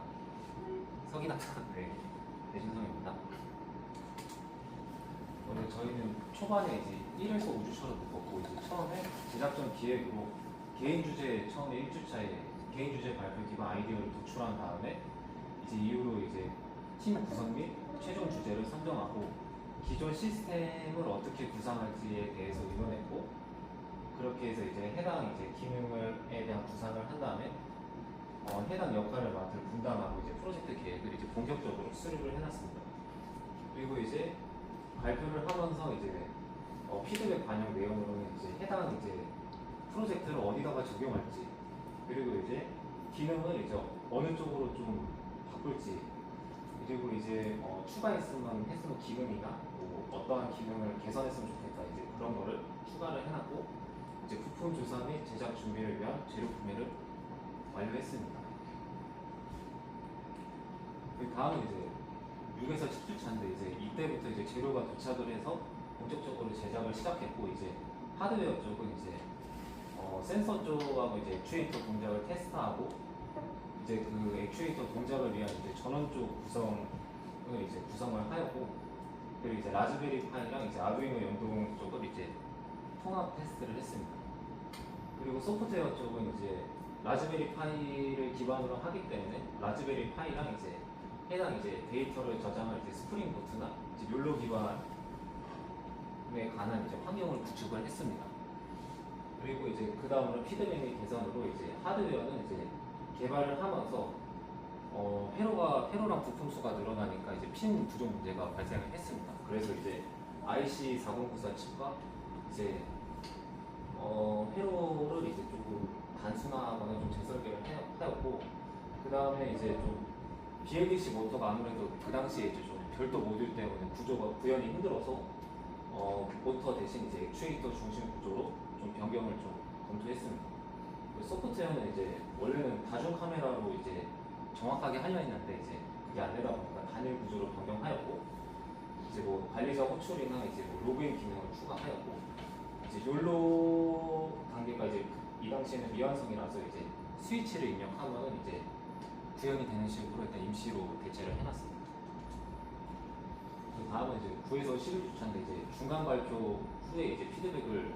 석이 난다. 네. 내준성입니다. 오늘 저희는 초반에 이제 1에서 5주처럼 묶었고, 이제 처음에 제작전 기획으로 개인 주제 처음에 1주차에 개인 주제 발표 기반 아이디어를 도출한 다음에 이제 이후로 이제 팀 구성 및 최종 주제를 선정하고 기존 시스템을 어떻게 구상할지에 대해서 의논했고, 그렇게 해서 이제 해당 이제 기능에 대한 구상을 한 다음에 해당 역할을 맡을 분담하고 이제 프로젝트 계획을 이제 본격적으로 수립을 해놨습니다. 그리고 이제 발표를 하면서 이제 피드백 반영 내용으로는 이제 해당 이제 프로젝트를 어디다가 적용할지, 그리고 이제 기능을 이제 어느 쪽으로 좀 바꿀지, 그리고 이제 추가했으면 기능이나 뭐 어떠한 기능을 개선했으면 좋겠다, 이제 그런 거를 추가를 해놨고, 이제 부품 조사 및 제작 준비를 위한 재료 구매를 완료했습니다. 그 다음은 이제 6에서 10주차인데 이제 이때부터 이제 재료가 도착을 해서 본격적으로 제작을 시작했고, 이제 하드웨어 쪽은 이제 센서 쪽하고 이제 액추에이터 동작을 테스트하고, 이제 그 액추에이터 동작을 위한 이제 전원 쪽 구성을 이제 구성을 하였고, 그리고 이제 라즈베리 파이랑 이제 아두이노 연동 쪽을 이제 통합 테스트를 했습니다. 그리고 소프트웨어 쪽은 이제 라즈베리 파이를 기반으로 하기 때문에 라즈베리 파이랑 이제 해당 이제 데이터를 저장할 이제 스프링 보트나 이제 욜로 기반에 관한 이제 환경을 구축을 했습니다. 그리고 이제 그 다음으로 피드백 및 개선으로 이제 하드웨어는 이제 개발을 하면서 회로랑 부품 수가 늘어나니까 이제 핀 부족 문제가 발생을 했습니다. 그래서 이제 IC4094 칩과 이제 회로를 이제 조금 단순화하거나 좀 재설계를 하였고, 그 다음에 이제 좀 BLDC 모터가 아무래도 그 당시에 이제 좀 별도 모듈 때문에 구현이 힘들어서 모터 대신 이제 액추에이터 중심 구조로 좀 변경을 좀 검토했습니다. 소프트웨어는 이제 원래는 다중 카메라로 이제 정확하게 하려 했는데 이제 그게 안 되다 보니까 단일 구조로 변경하였고, 이제 뭐 관리자 호출이나 이제 뭐 로그인 기능을 추가하였고, 이제 욜로 단계가 이제 이 당시에는 미완성이라서 이제 스위치를 입력하면은 이제 구현이 되는 식으로 일단 임시로 대체를 해놨습니다. 그 다음은 이제 9에서 11주차인데 이제 중간 발표 후에 이제 피드백을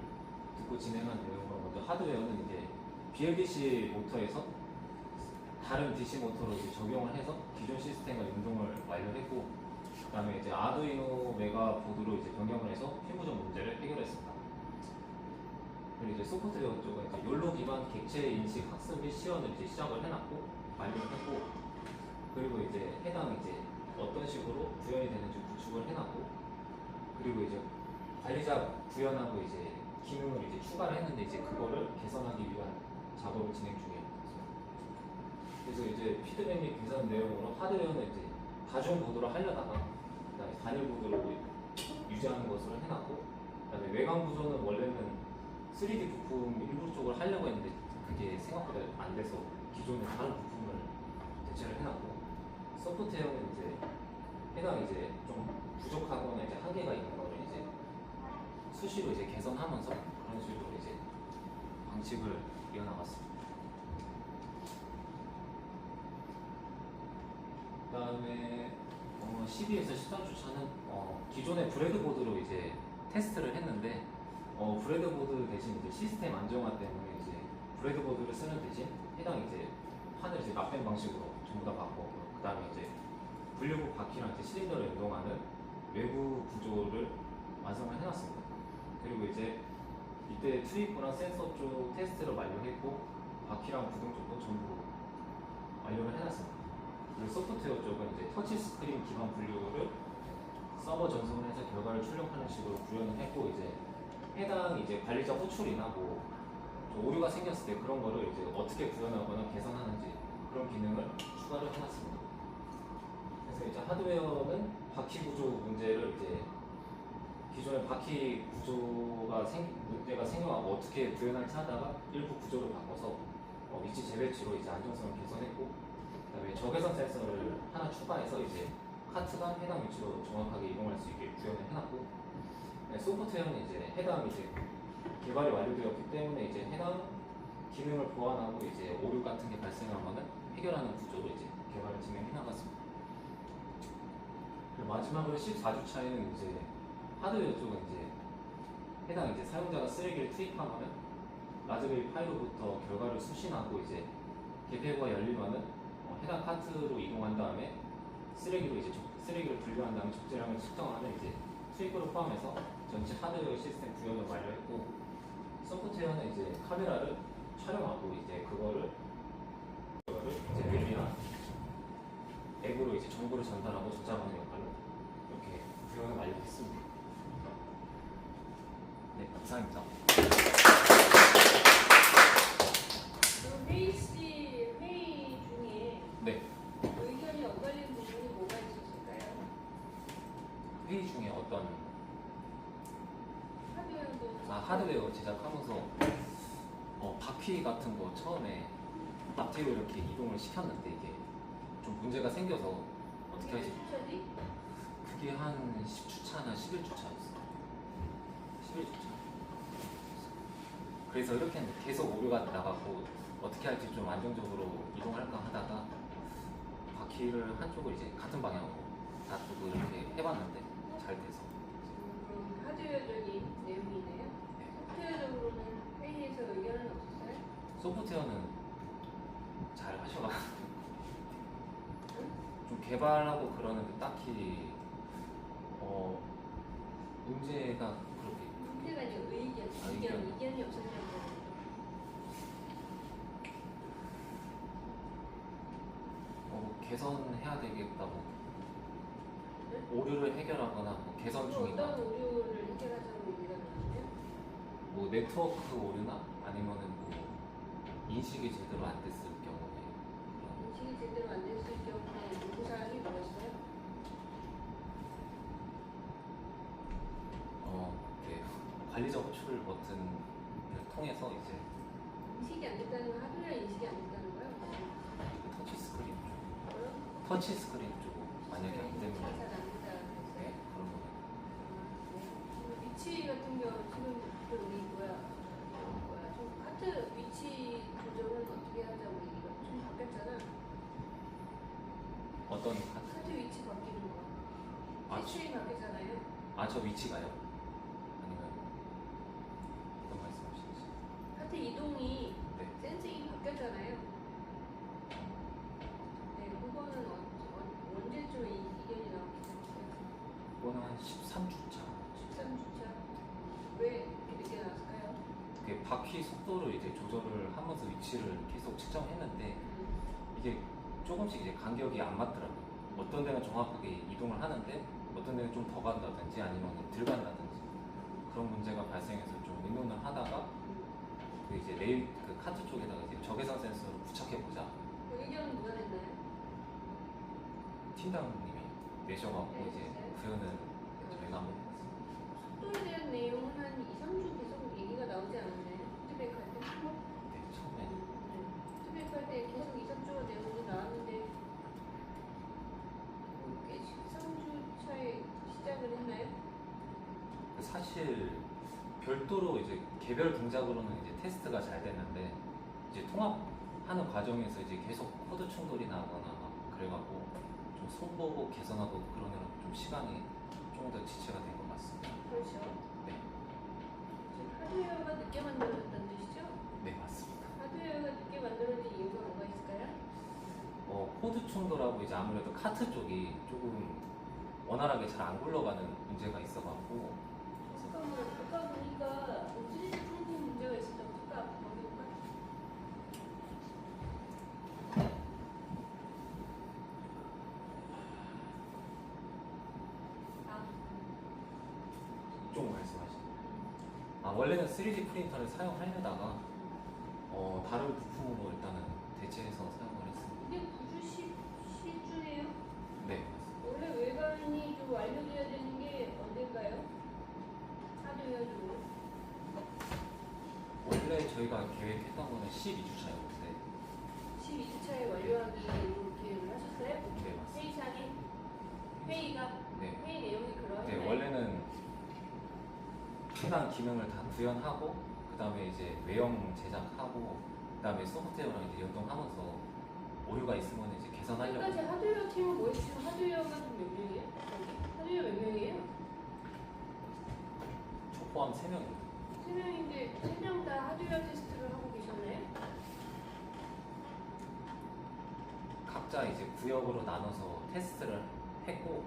듣고 진행한 내용으로 먼저 하드웨어는 이제 BLDC 모터에서 다른 DC 모터로 이제 적용을 해서 기존 시스템과 연동을 완료했고, 그 다음에 이제 아두이노 메가 보드로 이제 변경을 해서 핀 부족 문제를 해결했습니다. 그리고 이제 소프트웨어 쪽은 이제 욜로 기반 객체 인식 학습 및 시연을 이제 시작을 해놨고 완료를 했고, 그리고 이제 해당 이제 어떤 식으로 구현이 되는지 구축을 해놨고, 그리고 이제 관리자 구현하고 이제 기능을 이제 추가를 했는데 이제 그거를 개선하기 위한 작업을 진행 중이에요. 그래서 이제 피드백 및 개선 내용으로 하드웨어는 이제 다중 보드로 하려다가 그다음에 단일 보드로 유지하는 것으로 해놨고, 그다음에 외관 구조는 원래는 3D 부품 일부 쪽을 하려고 했는데 그게 생각보다 안 돼서 기존의 다른 부품을 대체를 해놨고, 소프트웨어는 이제 해당 이제 좀 부족하거나 이제 한계가 있는 거를 이제 수시로 이제 개선하면서 그런 식으로 이제 방식을 이어나갔습니다. 그다음에 12에서 13주차는 기존의 브레드보드로 이제 테스트를 했는데 브레드보드 대신 이제 시스템 안정화 때문에 이제 브레드보드를 쓰는 대신 해당 이제 판을 이제 납땜 방식으로 전부 다 바꿨고, 그다음에 이제 분류부 바퀴랑 이제 실린더를 연동하는 외부 구조를 완성을 해놨습니다. 그리고 이제 이때 투입부랑 센서 쪽 테스트를 완료했고, 바퀴랑 구동 쪽도 전부 완료를 해놨습니다. 그리고 소프트웨어 쪽은 이제 터치 스크린 기반 분류를 서버 전송을 해서 결과를 출력하는 식으로 구현을 했고, 이제 해당 이제 관리자 호출이나 뭐 오류가 생겼을 때 그런 거를 이제 어떻게 구현하거나 개선하는지 그런 기능을 추가를 해놨습니다. 그래서 이제 하드웨어는 바퀴 구조 문제를 이제 기존의 바퀴 구조가 문제가 생겨서 어떻게 구현할지 하다가 일부 구조를 바꿔서 위치 재배치로 이제 안정성을 개선했고, 그다음에 적외선 센서를 하나 추가해서 이제 카트가 해당 위치로 정확하게 이동할 수 있게 구현을 해놨고, 소프트웨어는 이제 해당 이제 개발이 완료되었기 때문에 이제 해당 기능을 보완하고 이제 오류 같은 게 발생하면은 해결하는 구조로 이제 개발을 진행해 나갔습니다. 그리고 마지막으로 14주차에는 이제 하드웨어 쪽은 이제 해당 이제 사용자가 쓰레기를 투입하면은 라즈베리 파이로부터 결과를 수신하고 이제 개폐구가 열리면은 해당 카트로 이동한 다음에 쓰레기를 분류한 다음에 적재량을 측정하는 이제 투입구를 포함해서 전체 하드웨어 시스템 구현을 완료했고, 소프트웨어는 이제 카메라를 촬영하고 이제 그거를 이제 웹이나 앱으로 이제 정보를 전달하고 저장하는 역할을 이렇게 구현을 완료했습니다. 네, 감사합니다. 그럼 회의 중에 네, 의견이 엇갈린 부분이 뭐가 있었을까요? 회의 중에 어떤 하드웨어도 하드웨어 제작하면서 바퀴 같은 거 처음에 앞뒤로 이렇게 이동을 시켰는데 이게 좀 문제가 생겨서 어떻게 하지? 추천이? 그게 한 10주차나 11주차였어요. 11주차. 그래서 이렇게 했는데 계속 오류가 나가고 어떻게 할지 좀 안정적으로 이동할까 하다가 바퀴를 한쪽을 이제 같은 방향으로 놔두고 이렇게 해봤는데 잘 돼서. 그럼 하드웨어적인 내용이네요. 소프트웨어적으로는 회의에서 의견은 없었어요? 소프트웨어는 잘 하셔가지고 좀 개발하고 그러는데 딱히 문제가 그렇게 문제가 아니고 의견. 의견이 없었냐고. 개선해야 되겠다고 네? 오류를 해결하거나 뭐 개선 중이다 어떤 오류를 해결하자고 얘기가 나왔나요? 뭐 네트워크 오류나 아니면은 뭐 인식이 제대로 안 됐을 경우에 그런 인식이 제대로 안 됐을 경우에 요구사항이 뭐였어요? 네. 관리자 호출 버튼을 통해서 이제 인식이 안 됐다는 건 하드웨어 인식이 안 됐다는 거예요? 터치 스크린 쪽 뭐요? 터치 스크린 쪽 만약에 안 되면 잘안 된다 네, 그랬어요? 그런 거 위치 같은 경우 지금 그 우리 좀 카트 위치 조정은 어떻게 하자고 얘기가 좀 바뀌었잖아. 어떤 카트? 카트 위치 바뀌는 거. 아, 시스템이 바뀌잖아요. 저 위치가요? 아니면 어떤 말씀하시는지 카트 이동이 네. 센싱이 바뀌었잖아요. 네, 그거는 언제쯤 이견이 나오게 됐어요? 그거는 한 13주차 13주차. 왜 이렇게 늦게 나왔을까요? 그 바퀴 속도를 이제 조절을 하면서 위치를 계속 측정했는데 이게 조금씩 이제 간격이 안 맞더라고요. 어떤 데는 정확하게 이동을 하는데 어떤 데는 좀 더 간다든지 아니면 덜 간다든지 그런 문제가 발생해서 좀 의논을 하다가 그 이제 그 카트 쪽에다가 이제 적외선 센서를 부착해 보자. 그 의견은 누가 냈나요? 팀장님이 내셔갖고 네, 이제 됐어요? 구현을 저희가 한번 해봤습니다. 속도에 대한 내용은 한 2, 3주 계속 얘기가 나오지 않았나요? 피드백할 때? 네, 처음에 피드백할 때 계속 2, 3주가 내용이 나왔는데 꽤 13주 차에 시작을 했나요? 사실 별도로 이제 개별 동작으로는 이제 테스트가 잘 됐는데 이제 통합하는 과정에서 이제 계속 코드 충돌이 나거나 막 그래갖고 좀 손보고 개선하고 그러느라 좀 시간이 조금 더 지체가 된 것 같습니다. 그렇죠. 네, 지금 하드웨어가 늦게 만들어졌다는 뜻이죠? 네 맞습니다. 하드웨어가 늦게 만들어진 이유가 뭐가 있을까요? 코드 충돌하고 이제 아무래도 카트 쪽이 조금 원활하게 잘 안 굴러가는 문제가 있어갖고 잠깐만, 아까 보니까 3D 프린팅 문제가 있었다고 아까 넘겨볼까? 아, 좀 말씀하시죠. 원래는 3D 프린터를 사용하려다가 다른 부품으로 일단은 대체해서 사용을 했습니다. 이게 9주 10주네요? 네, 원래 외관이 좀 완료돼야 되는 게 언젠가요? 하드웨어 쪽으로? 원래 저희가 계획했던 거는 12주 차였는데 12주차에 완료하기로 계획을 하셨어요? 네, 맞습니다. 회의장에? 회의가? 네, 회의 내용이 그러나요? 네 원래는 해당 기능을 다 구현하고 그 다음에 이제 외형 제작하고 그 다음에 소프트웨어랑 이제 연동하면서 오류가 있으면 이제 개선하려고. 지금까지 하드웨어 팀은 뭐예요? 지금 하드웨어가 몇 명이에요? 하드웨어 몇 명이에요? 저 포함 3명입니다. 3명인데 3명 다 하드웨어 테스트를 하고 계셨나요? 각자 이제 구역으로 나눠서 테스트를 했고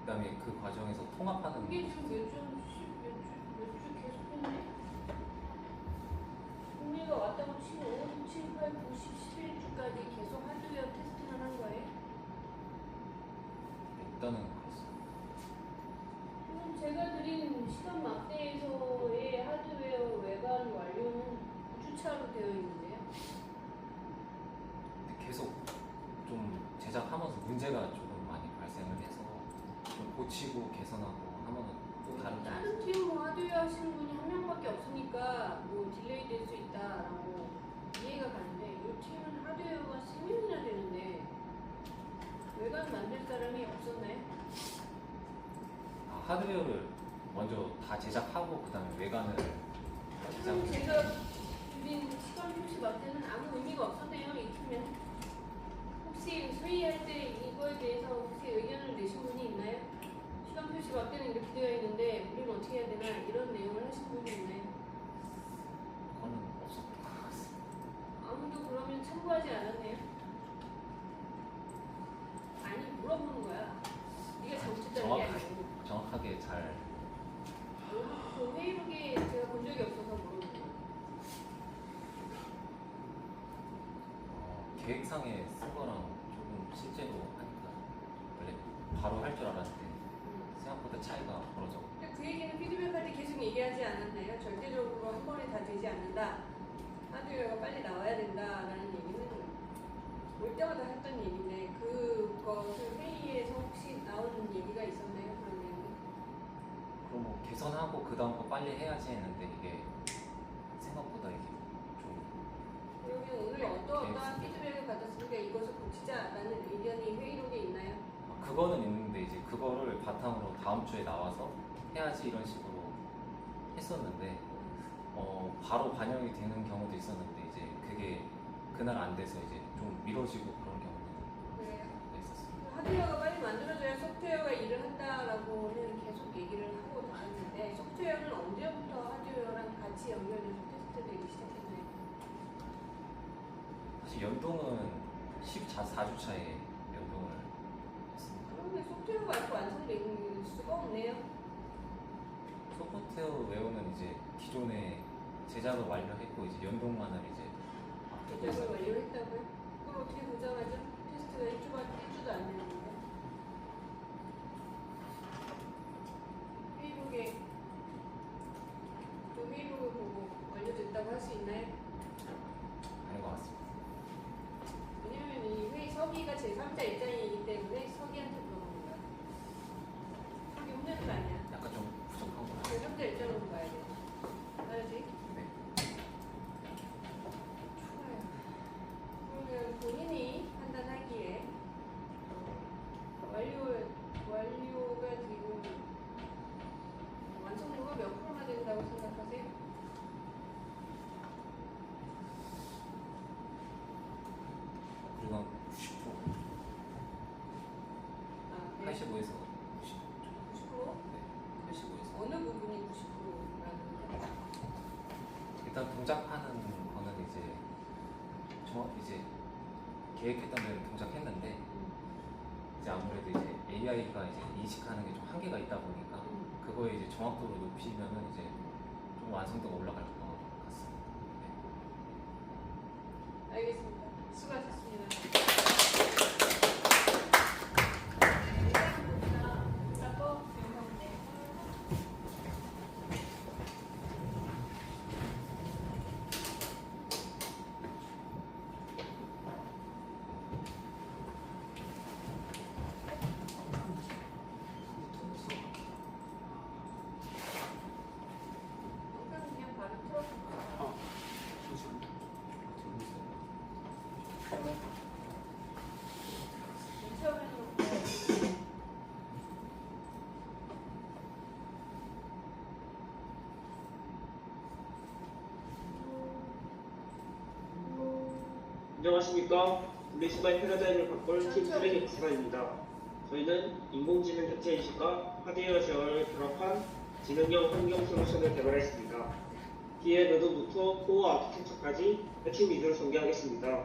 그 다음에 그 과정에서 통합하는 그게 지금 몇 주 계속 했네? 국내가 왔다고 치고 5, 6, 7, 8, 9, 10, 11주까지 계속 하드웨어 테스팅을 한 거예요? 일단은 그렇습니다. 지금 제가 드린 시간 막대에서의 하드웨어 외관 완료는 9주차로 되어 있는데요. 근데 계속 좀 제작하면서 문제가 조금 많이 발생을 해서 좀 고치고 개선하고 하면은 또 다른 다른 팀 뭐 하드웨어 하시는 분이 한 명밖에 없으니까 뭐 딜레이 될 수 있다라고 이해가 가는데 이 팀은 하드웨어가 3명이나 되는데 외관 만들 사람이 없었나요? 하드웨어를 먼저 다 제작하고 그 다음에 외관을 지금 제작을 제가 드린 시간 표시 막대는 아무 의미가 없었네요. 이 팀은 혹시 회의할 때 이거에 대해서 혹시 의견을 내신 분이 있나요? 시간 표시 막대는 이렇게 되어 있는데 우리는 어떻게 해야 되나 이런 내용을 하신 분이 있나요? 그거는 없었던 것 같습니다. 아무도 그러면 참고하지 않았네요? 아니 물어보는 거야. 네가 잘못했다는 게 아니고 정확하게 잘 그 회의록에 제가 본 적이 없어서 모르는 거예요. 계획상에 쓴 거랑 조금 실제로 하니까 원래 바로 할 줄 알았는데 생각보다 차이가 벌어져. 근데 그 얘기는 피드백할 때 계속 얘기하지 않았나요? 절대적으로 한 번에 다 되지 않는다. 하드웨어가 빨리 나와야 된다라는 얘기는 올 때마다 했던 얘기인데 그것을 회의에서 혹시 나오는 얘기가 있었나요? 그런 내용이? 그럼 뭐 개선하고 그 다음 거 빨리 해야지 했는데 이게 생각보다 이게 좀 그러면 오늘 어떠한 피드백을 받았으니까 이것을 고치자라는 의견이 회의록에 있나요? 그거는 있는데 이제 그거를 바탕으로 다음 주에 나와서 해야지 이런 식으로 했었는데 바로 반영이 되는 경우도 있었는데 이제 그게 그날 안 돼서 이제 좀 미뤄지고 그런 경우도 그래요. 있었습니다. 하드웨어가 빨리 만들어져야 소프트웨어가 일을 한다라고는 계속 얘기를 하고 다녔는데 소프트웨어는 언제부터 하드웨어랑 같이 연결돼서 테스트되기 시작했나요? 사실 연동은 14주 차에 연동을 했습니다. 그런데 소프트웨어가 아직 완성될 수가 없네요. 소프트웨어 외우는 이제 기존에 제작을 완료했고 이제 연동만을 이제 제작을 완료했다고요? 그걸 어떻게 보장하죠? 테스트가 1주도 안 됐는데. 회의록에 그 회의록을 보고 완료됐다고 할 수 있나요? 아닌 것 같습니다. 왜냐면 이 회의 서기가 제3자 입장이기 때문에 서기한테 물어보는 거야. 하기 혼자는 거 아니야. 약간 좀 부족한 것 같아요. 제3자 정도는 90%, 아, 85에서 90%? 85에서 어느 부분이 90%라는 거예요? 일단 동작하는 거는 이제 계획했던 대로 동작했는데 이제 아무래도 이제 AI가 이제 인식하는 게 좀 한계가 있다 보니까 그거에 이제 정확도를 높이면은 이제 좀 완성도가 올라갈 것 같습니다. 네. 알겠습니다. 수고하셨습니다. 작업 영상인데. 그냥 바로 틀어서. 인터넷으로 안녕하십니까. 분리수거의 패러다임을 바꿀 팀 쓰레기 박사입니다. 저희는 인공지능 객체 인식과 하드웨어 제어를 결합한 지능형 환경 솔루션을 개발했습니다. 뒤에 노드부터 코어 아키텍처까지 핵심 위주로 전개하겠습니다.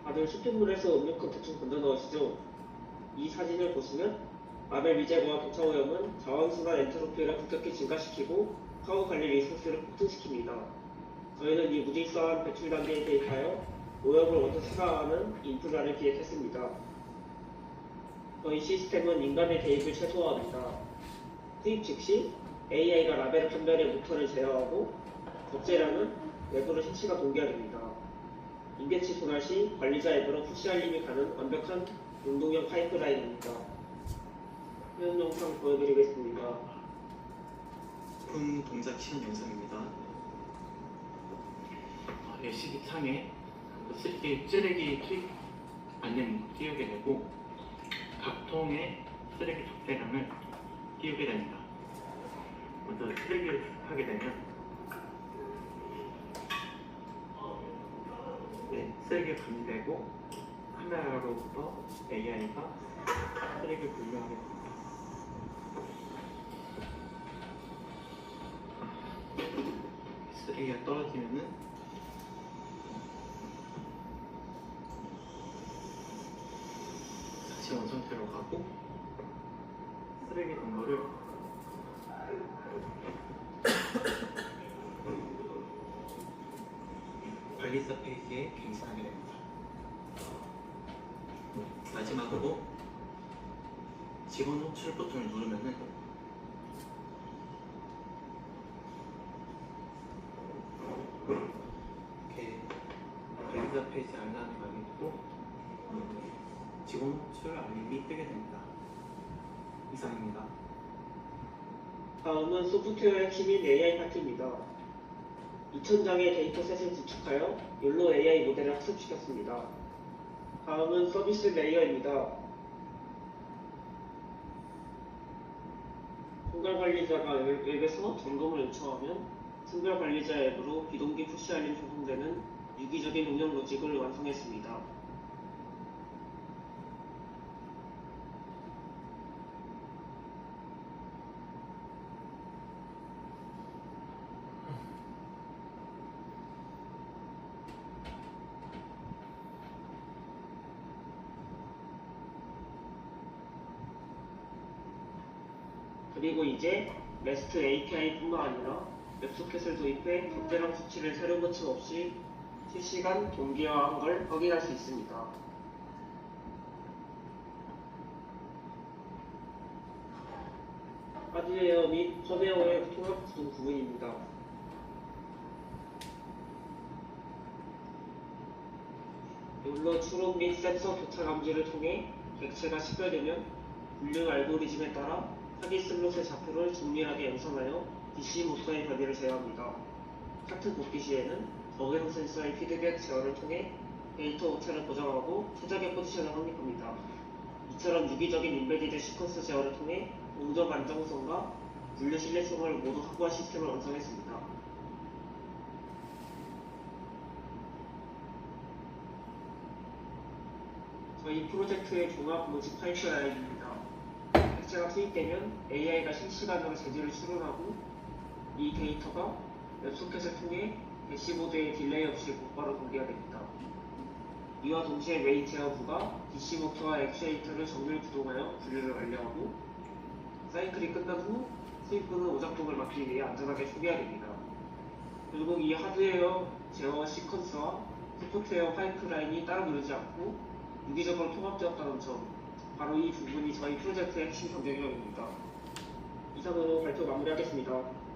다들 쇼핑몰에서 음료컵 대충 건져 넣으시죠? 이 사진을 보시면 라벨 미제거와 교차 오염은 자원순환 엔트로피를 급격히 증가시키고 사후 관리 리소스를 폭증시킵니다. 저희는 이 무질서한 배출 단계에 대입하여 오염을 먼저 차단하는 인프라를 기획했습니다. 저희 시스템은 인간의 개입을 최소화합니다. 투입 즉시 AI가 라벨을 판별해 모터를 제어하고 적재량은 외부로 실시가 동기화됩니다. 인계치 소날 시 관리자 앱으로 푸시 알림이 가는 완벽한 운동형 파이프라인입니다. 이런 영상 보여드리겠습니다. 제품 동작 시연 영상입니다. LCD 창에 쓰레기 투입 안내문을 띄우게 되고 각 통의 쓰레기 적재량을 띄우게 됩니다. 먼저 쓰레기를 투입하게 되면 쓰레기가 감지되고 카메라로부터 AI가 쓰레기를 분류하게 됩니다. 쓰레기가 떨어지면은 다시 원상태로 가고 쓰레기 등거를 관리자 페이지에 갱신하게 됩니다. 마지막으로 직원 호출 버튼을 누르면은 이렇게 관리자 페이지 알람이 가게 되고 직원 호출 알림이 뜨게 됩니다. 이상입니다. 다음은 소프트웨어 핵심인 AI 파트입니다. 2000장의 데이터셋을 구축하여 욜로 AI 모델을 학습시켰습니다. 다음은 서비스 레이어입니다. 선별관리자가 웹에서 점검을 요청하면 선별관리자 앱으로 비동기 푸시 알림 전송되는 유기적인 운영 로직을 완성했습니다. 그리고 이제 REST API뿐만 아니라 웹소켓을 도입해 적재량 수치를 새로 거침없이 실시간 동기화한 걸 확인할 수 있습니다. 하드웨어 및 펌웨어의 통합 구동 부분입니다. 욜로 추론 및 센서 교차 감지를 통해 객체가 식별되면 분류 알고리즘에 따라 사기 슬롯의 좌표를 정밀하게 연산하여 DC 모터의 변이를 제어합니다. 같은 복귀 시에는 적외선 센서의 피드백 제어를 통해 데이터 오차를 보정하고 최적의 포지션을 확립합니다. 이처럼 유기적인 인베디드 시퀀스 제어를 통해 용접 안정성과 분류 신뢰성을 모두 확보한 시스템을 완성했습니다. 저희 프로젝트의 종합 모집 파이프라인입니다. 객체가 투입되면 AI가 실시간으로 제재를 추론하고 이 데이터가 웹소켓을 통해 대시보드에 딜레이 없이 곧바로 공개가 됩니다. 이와 동시에 메인 제어부가 DC 모터와 액추에이터를 정밀 구동하여 분류를 완료하고 사이클이 끝난 후 수입부는 오작동을 막기 위해 안전하게 소개해야 됩니다. 결국 이 하드웨어 제어 시퀀스와 소프트웨어 파이프라인이 따로 이루지 않고 유기적으로 통합되었다는 점, 바로 이 부분이 저희 프로젝트의 핵심 경쟁력입니다. 이상으로 발표 마무리하겠습니다.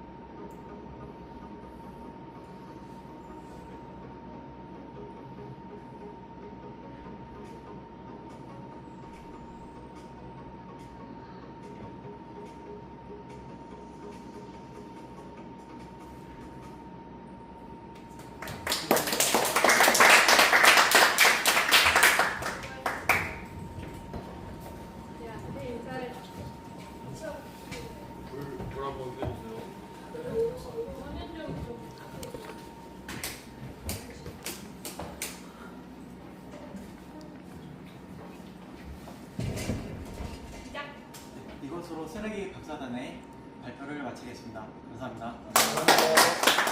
물 한번 해주세요. 이것으로 쓰레기 박사단의 발표를 마치겠습니다. 감사합니다. 감사합니다.